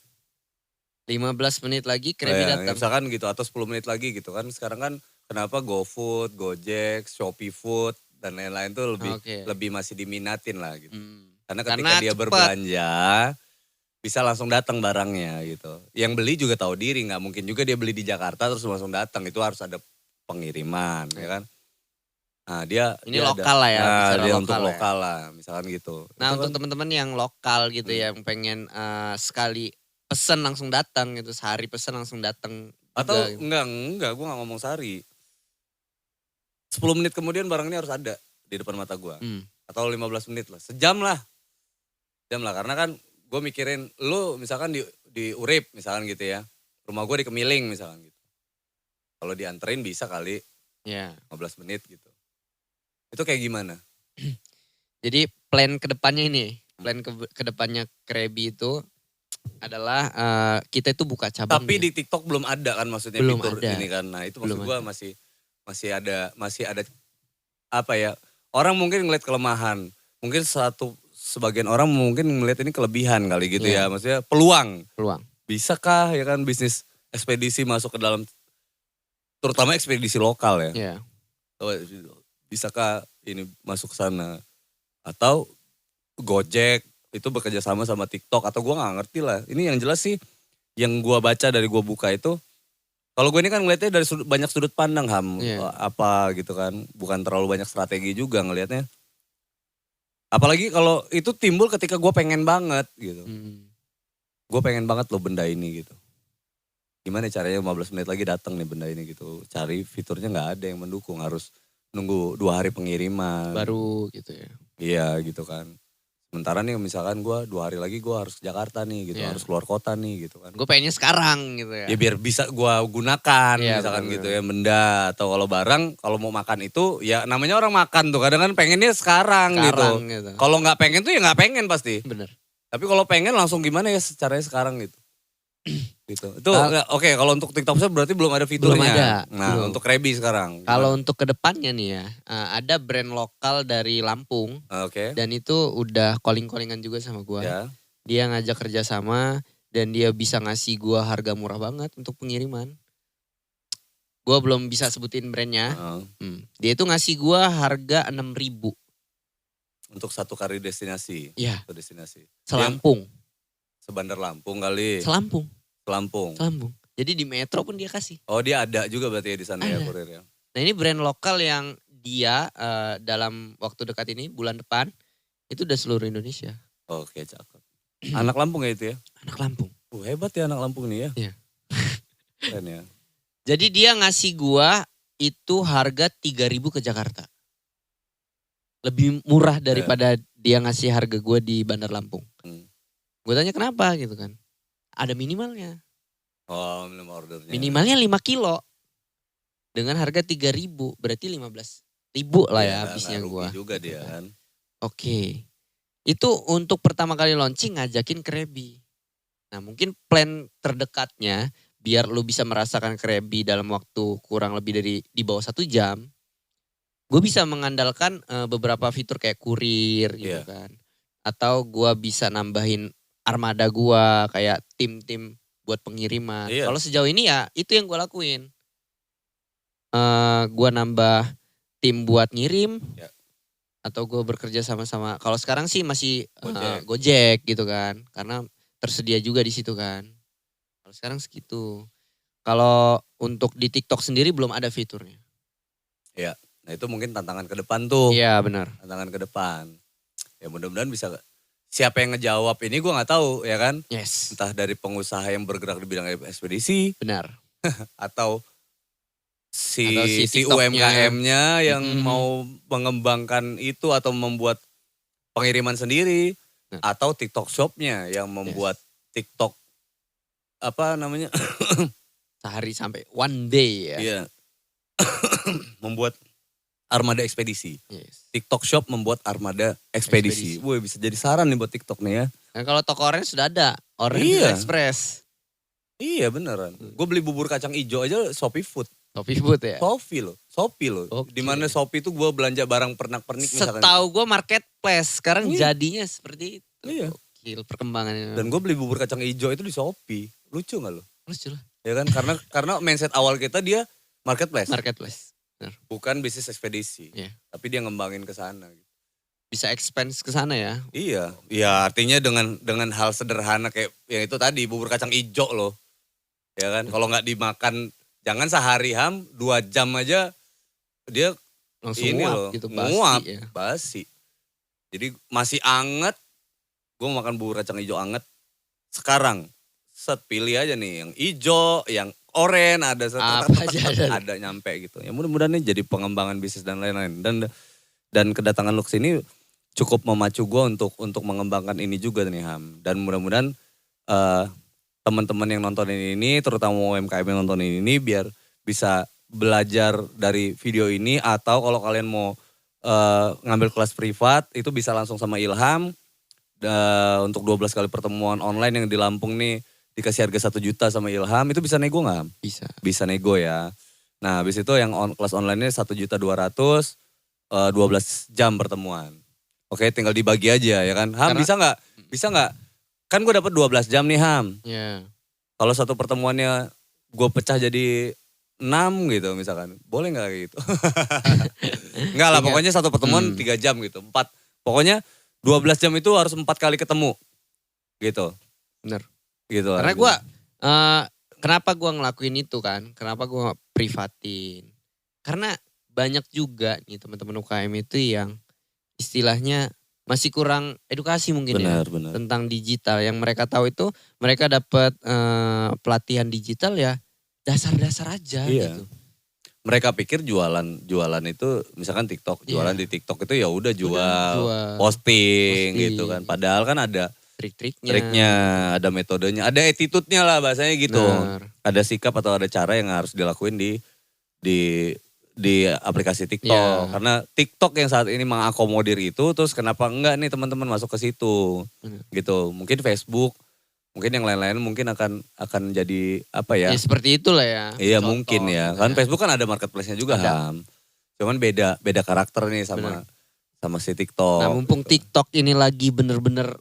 15 menit lagi Krabby Ya, datang. misalkan gitu, atau 10 menit lagi gitu kan. Sekarang kan kenapa GoFood, Gojek, Shopee Food, dan lain-lain tuh lebih masih diminatin lah gitu. Karena ketika dia cepat berbelanja, bisa langsung datang barangnya gitu. Yang beli juga tahu diri, nggak mungkin juga dia beli di Jakarta terus langsung datang. Itu harus ada pengiriman, ya kan. Nah ini lokal lah ya, nah, dia untuk lokal lah, misalkan gitu. Nah itu untuk teman-teman yang lokal gitu yang pengen sekali pesen langsung datang gitu, sehari pesen langsung datang. Atau gitu. enggak, gue gak ngomong sehari. 10 menit kemudian barangnya harus ada di depan mata gue. Atau 15 menit lah, sejam lah. Karena kan gue mikirin, lu misalkan di Urip misalkan gitu ya. Rumah gue di Kemiling misalkan gitu. Kalau dianterin bisa kali 15 menit gitu. Itu kayak gimana? Jadi plan kedepannya ini, kedepannya Krabby itu adalah kita itu buka cabang. Tapi di TikTok belum ada kan maksudnya belum fitur ada. ini kan. Nah itu maksud gue masih ada apa ya. Orang mungkin ngeliat kelemahan. Mungkin sebagian orang mungkin ngeliat ini kelebihan kali gitu ya. Maksudnya peluang. Bisakah ya kan bisnis ekspedisi masuk ke dalam, terutama ekspedisi lokal ya. Bisakah ini masuk ke sana? Atau Gojek itu bekerja sama TikTok, atau gue gak ngerti lah. Ini yang jelas sih yang gue baca dari gue buka itu, kalau gue ini kan ngeliatnya dari banyak sudut pandang apa gitu kan. Bukan terlalu banyak strategi juga ngelihatnya. Apalagi kalau itu timbul ketika gue pengen banget gitu. Gue pengen banget loh benda ini gitu. Gimana caranya 15 menit lagi datang nih benda ini gitu. Cari fiturnya gak ada yang mendukung, harus nunggu 2 hari pengiriman. Baru gitu ya. Iya gitu kan. Sementara nih misalkan gue 2 hari lagi gue harus ke Jakarta nih gitu. Harus keluar kota nih gitu kan. Gue pengennya sekarang gitu ya. Ya biar bisa gue gunakan misalkan gitu ya benda. Atau kalau barang, kalau mau makan itu ya namanya orang makan tuh. Kadang kan pengennya sekarang gitu. Kalau gak pengen tuh ya gak pengen pasti. Bener. Tapi kalau pengen langsung gimana ya caranya sekarang gitu. Gitu. Itu oke, kalau untuk TikTok Shop berarti belum ada fiturnya. Belum ada. Nah, untuk Krabby sekarang. Kalau untuk kedepannya nih ya, ada brand lokal dari Lampung. Dan itu udah calling-callingan juga sama gue. Dia ngajak kerjasama dan dia bisa ngasih gue harga murah banget untuk pengiriman. Gue belum bisa sebutin brandnya. Dia itu ngasih gue harga 6.000. Untuk satu kali destinasi? Iya. Satu destinasi. Selampung. Sebandar Lampung kali? Selampung. Lampung. Jadi di Metro pun dia kasih. Oh dia ada juga berarti ya di sana ya kurirnya. Nah ini brand lokal yang dia dalam waktu dekat ini bulan depan itu udah seluruh Indonesia. Oke cakep. Anak Lampung ya itu ya? Anak Lampung. Hebat ya anak Lampung nih ya. Iya. Keren ya. Jadi dia ngasih gua itu harga 3.000 ke Jakarta. Lebih murah daripada dia ngasih harga gua di Bandar Lampung. Gue tanya kenapa gitu kan. Ada minimalnya. Oh, minimum ordernya. Minimalnya 5 kilo. Dengan harga 3.000, berarti 15.000 lah ya habisnya gue. Juga dia kan. Oke. Itu untuk pertama kali launching ngajakin Krabby. Nah mungkin plan terdekatnya, biar lu bisa merasakan Krabby dalam waktu kurang lebih dari di bawah 1 jam. Gue bisa mengandalkan beberapa fitur kayak kurir gitu kan. Atau gue bisa nambahin armada gua kayak tim-tim buat pengiriman. Kalau sejauh ini ya itu yang gua lakuin. Gua nambah tim buat ngirim. Atau gua bekerja sama-sama. Kalau sekarang sih masih Gojek gitu kan. Karena tersedia juga di situ kan. Kalau sekarang segitu. Kalau untuk di TikTok sendiri belum ada fiturnya. Iya. Nah itu mungkin tantangan ke depan tuh. Iya benar. Tantangan ke depan. Ya mudah-mudahan bisa. Siapa yang ngejawab ini gue gak tahu ya kan. Yes. Entah dari pengusaha yang bergerak di bidang ekspedisi. Benar. atau si UMKM-nya yang mau mengembangkan itu atau membuat pengiriman sendiri. Atau TikTok Shop-nya yang membuat TikTok apa namanya. Sehari sampai one day ya. Iya. Membuat armada ekspedisi. Yes. TikTok Shop membuat armada ekspedisi. Woi, bisa jadi saran nih buat TikTok nih ya. Dan kalau toko orange sudah ada, Orange Iya. Express. Iya beneran. Gue beli bubur kacang ijo aja Shopee Food. Shopee Food ya. Shopee loh. Oke. Dimana Shopee itu gue belanja barang pernak-pernik misalkan. Setahu gue marketplace, sekarang Iya. jadinya seperti itu. Iya. Gokil perkembangannya. Dan gue beli bubur kacang ijo itu di Shopee. Lucu gak lo? Lucu lah. Ya kan karena mindset awal kita dia marketplace. Marketplace. Bukan bisnis ekspedisi. Iya. Tapi dia ngembangin ke sana gitu. Bisa expense ke sana ya. Iya, ya artinya dengan hal sederhana kayak yang itu tadi bubur kacang ijo loh. Ya kan, kalau nggak dimakan jangan sehari 2 jam aja dia Langsung ini nguap loh, gitu, basi nguap, ya. basi. Jadi masih anget, gue makan bubur kacang ijo anget sekarang. Set pilih aja nih yang ijo, yang oren ada Apa aja ada nyampe gitu. Ya mudah-mudahan ini jadi pengembangan bisnis dan lain-lain. Dan kedatangan lu kesini cukup memacu gue untuk mengembangkan ini juga nih Ham. Dan mudah-mudahan teman-teman yang nonton ini, terutama UMKM yang nonton ini biar bisa belajar dari video ini. Atau kalau kalian mau ngambil kelas privat itu bisa langsung sama Ilham. Untuk 12 kali pertemuan online yang di Lampung nih dikasih harga 1 juta sama Ilham, itu bisa nego gak Ham? Bisa. Bisa nego ya. Nah habis itu yang kelas online-nya 1.200.000, 12 jam pertemuan. Oke, tinggal dibagi aja ya kan. Ham, Karena, bisa nggak? Kan gue dapat 12 jam nih Ham. Iya. Kalau satu pertemuannya gue pecah jadi 6 gitu misalkan. Boleh nggak kayak gitu? Enggak lah, pokoknya satu pertemuan 3 jam gitu. 4. Pokoknya 12 jam itu harus 4 kali ketemu. Gitu. Bener. Gitu. Karena gue, kenapa gue ngelakuin itu kan? Kenapa gue privatin? Karena banyak juga nih teman-teman UKM itu yang istilahnya masih kurang edukasi mungkin benar. tentang digital. Yang mereka tahu itu mereka dapat pelatihan digital ya dasar-dasar aja gitu. Mereka pikir jualan itu misalkan TikTok, jualan di TikTok itu ya udah jual, posting gitu kan. Padahal kan ada triknya, ada metodenya, ada attitude-nya lah bahasanya gitu. Benar. Ada sikap atau ada cara yang harus dilakuin di aplikasi TikTok. Karena TikTok yang saat ini mengakomodir itu, terus kenapa enggak nih teman-teman masuk ke situ. Gitu. Mungkin Facebook, mungkin yang lain-lain mungkin akan jadi apa ya. Ya seperti itulah ya. Iya contoh, mungkin ya. Kan Facebook kan ada marketplace-nya juga Ham. Cuman beda karakter nih sama si TikTok. Nah mumpung gitu. TikTok ini lagi bener-bener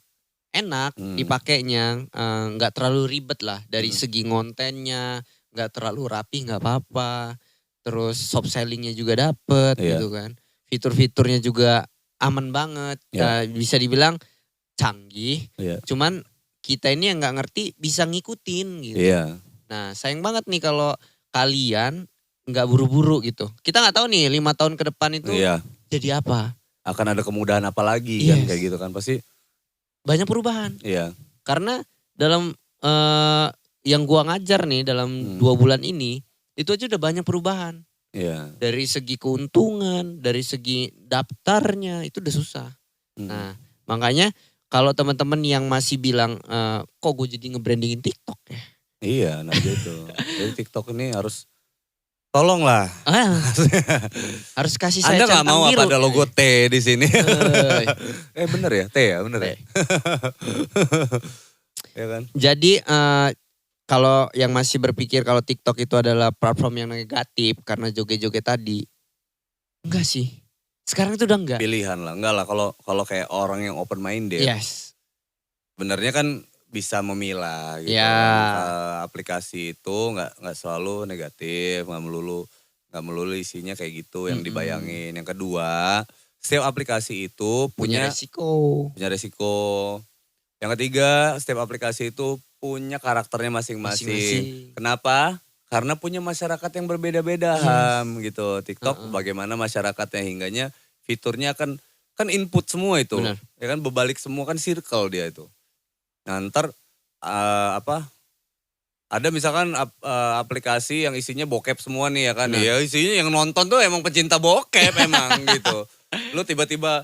enak dipakainya, nggak terlalu ribet lah dari segi kontennya, nggak terlalu rapi, nggak apa-apa. Terus soft sellingnya juga dapet gitu kan. Fitur-fiturnya juga aman banget. Bisa dibilang canggih. Cuman kita ini yang nggak ngerti bisa ngikutin gitu. Nah sayang banget nih kalau kalian nggak buru-buru gitu. Kita nggak tahu nih 5 tahun ke depan itu jadi apa. Akan ada kemudahan apa lagi kan kayak gitu kan. Pasti banyak perubahan. Karena dalam yang gua ngajar nih dalam 2 bulan ini, itu aja udah banyak perubahan. Dari segi keuntungan, dari segi daftarnya itu udah susah. Nah makanya kalau teman-teman yang masih bilang, kok gue jadi nge-brandingin TikTok ya? Iya, nah gitu. Jadi TikTok ini harus, tolonglah. Harus kasih saya Anda centang gak mau biru. apa ada logo T di sini? Bener ya, T ya, bener ya. Ya kan? Jadi kalau yang masih berpikir kalau TikTok itu adalah platform yang negatif karena joget-joget tadi, enggak sih. Sekarang itu udah enggak. Pilihan lah, enggak lah kalau kayak orang yang open minded. Benernya kan bisa memilah gitu. Aplikasi itu nggak selalu negatif, nggak melulu isinya kayak gitu yang dibayangin. Yang kedua, setiap aplikasi itu punya resiko. Yang ketiga, setiap aplikasi itu punya karakternya masing-masing. Kenapa? Karena punya masyarakat yang berbeda-beda Ham gitu. TikTok bagaimana masyarakatnya hingganya fiturnya kan input semua itu. Benar. Ya kan berbalik semua kan circle dia itu. Nah ntar ada misalkan aplikasi yang isinya bokep semua nih ya kan. Ya isinya yang nonton tuh emang pecinta bokep emang gitu. Lu tiba-tiba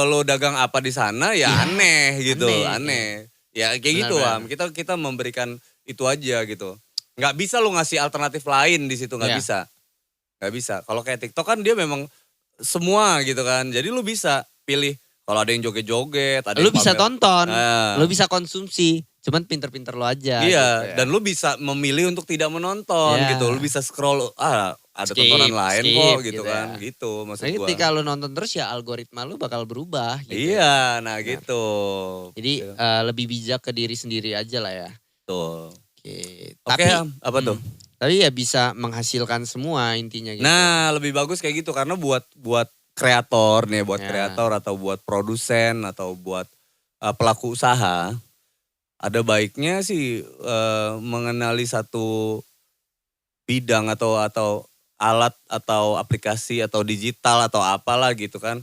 lo dagang apa di sana ya aneh gitu. Aneh. Ya kayak gitu Ham. Kita memberikan itu aja gitu. Nggak bisa lu ngasih alternatif lain di situ, nggak bisa. Gak bisa. Kalau kayak TikTok kan dia memang semua gitu kan. Jadi lu bisa pilih. Kalau ada yang joget-joget, ada Lu yang bisa pamer. tonton, Nah, lu bisa konsumsi. Cuman pinter-pinter lo aja. iya, gitu ya. dan lu bisa memilih untuk tidak menonton Ya. gitu. Lu bisa scroll, ada Skip, tontonan lain skip, kok gitu gitu kan. ya. Gitu maksud Nah, gua. ketika lu nonton terus ya algoritma lu bakal berubah gitu. Iya, nah Benar. gitu. Jadi lebih bijak ke diri sendiri aja lah ya. Tuh. Oke. Oke, Tapi apa tuh? Tapi ya bisa menghasilkan semua intinya gitu. Nah, lebih bagus kayak gitu karena buat kreator nih, buat Ya. kreator atau buat produsen atau buat pelaku usaha, ada baiknya sih mengenali satu bidang atau alat atau aplikasi atau digital atau apalah gitu kan.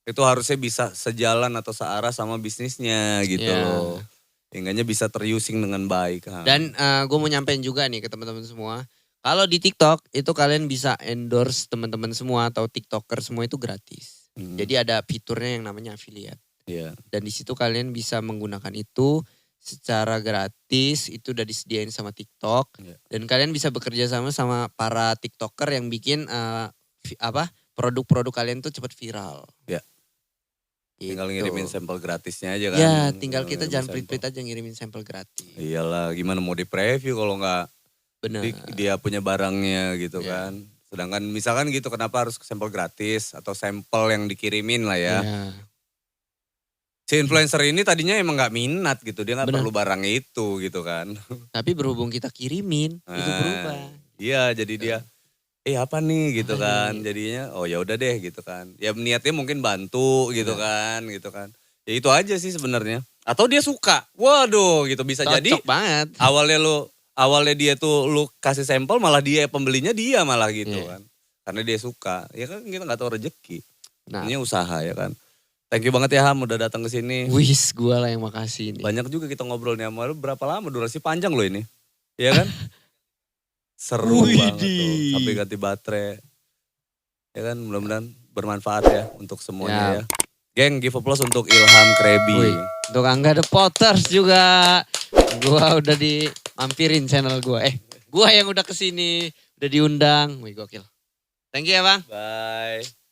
Itu harusnya bisa sejalan atau searah sama bisnisnya gitu Ya. loh. Hingganya bisa terusing dengan baik. Dan gue mau nyampein juga nih ke teman-teman semua. Kalau di TikTok itu kalian bisa endorse teman-teman semua atau TikToker semua itu gratis. Jadi ada fiturnya yang namanya affiliate. Iya. Dan di situ kalian bisa menggunakan itu secara gratis, itu udah disediain sama TikTok. Iya. Dan kalian bisa bekerja sama para TikToker yang bikin produk-produk kalian tuh cepat viral. Iya. Tinggal Gitu. ngirimin sampel gratisnya aja kan. Ya, tinggal kita Ngirimin jangan sampel. pelit-pelit aja ngirimin sampel gratis. Iyalah, gimana mau di-preview kalau nggak Bener. dia punya barangnya gitu Iya. kan. Sedangkan misalkan gitu kenapa harus sampel gratis atau sampel yang dikirimin lah ya. Ya. Si influencer ini tadinya emang nggak minat gitu, dia nggak Bener. perlu barang itu gitu kan. Tapi berhubung kita kirimin, itu berubah. Iya, jadi dia apa nih gitu Apa kan. nih? Jadinya oh ya udah deh gitu kan. Ya niatnya mungkin bantu gitu kan. Ya itu aja sih sebenarnya. Atau dia suka. Waduh gitu bisa jadi Cocok banget. awalnya dia tuh lu kasih sampel malah dia pembelinya dia malah gitu Iya. kan. Karena dia suka. Ya kan kita nggak tahu rezeki. Nah, Ini usaha ya kan. Thank you banget ya Ham udah datang ke sini. wis gue lah yang makasih nih. Banyak juga kita ngobrol nih sama lu, berapa lama durasi panjang lo ini. Iya kan? Seru banget tuh Widih. sampai ganti baterai. Ya kan mudah-mudahan bermanfaat ya untuk semuanya ya. Geng give applause untuk Ilham Krebi. Wih, untuk Angga The Potters juga. Gua udah diampirin channel gua. Gua yang udah kesini, udah diundang. Wih gokil. Thank you ya Bang. Bye.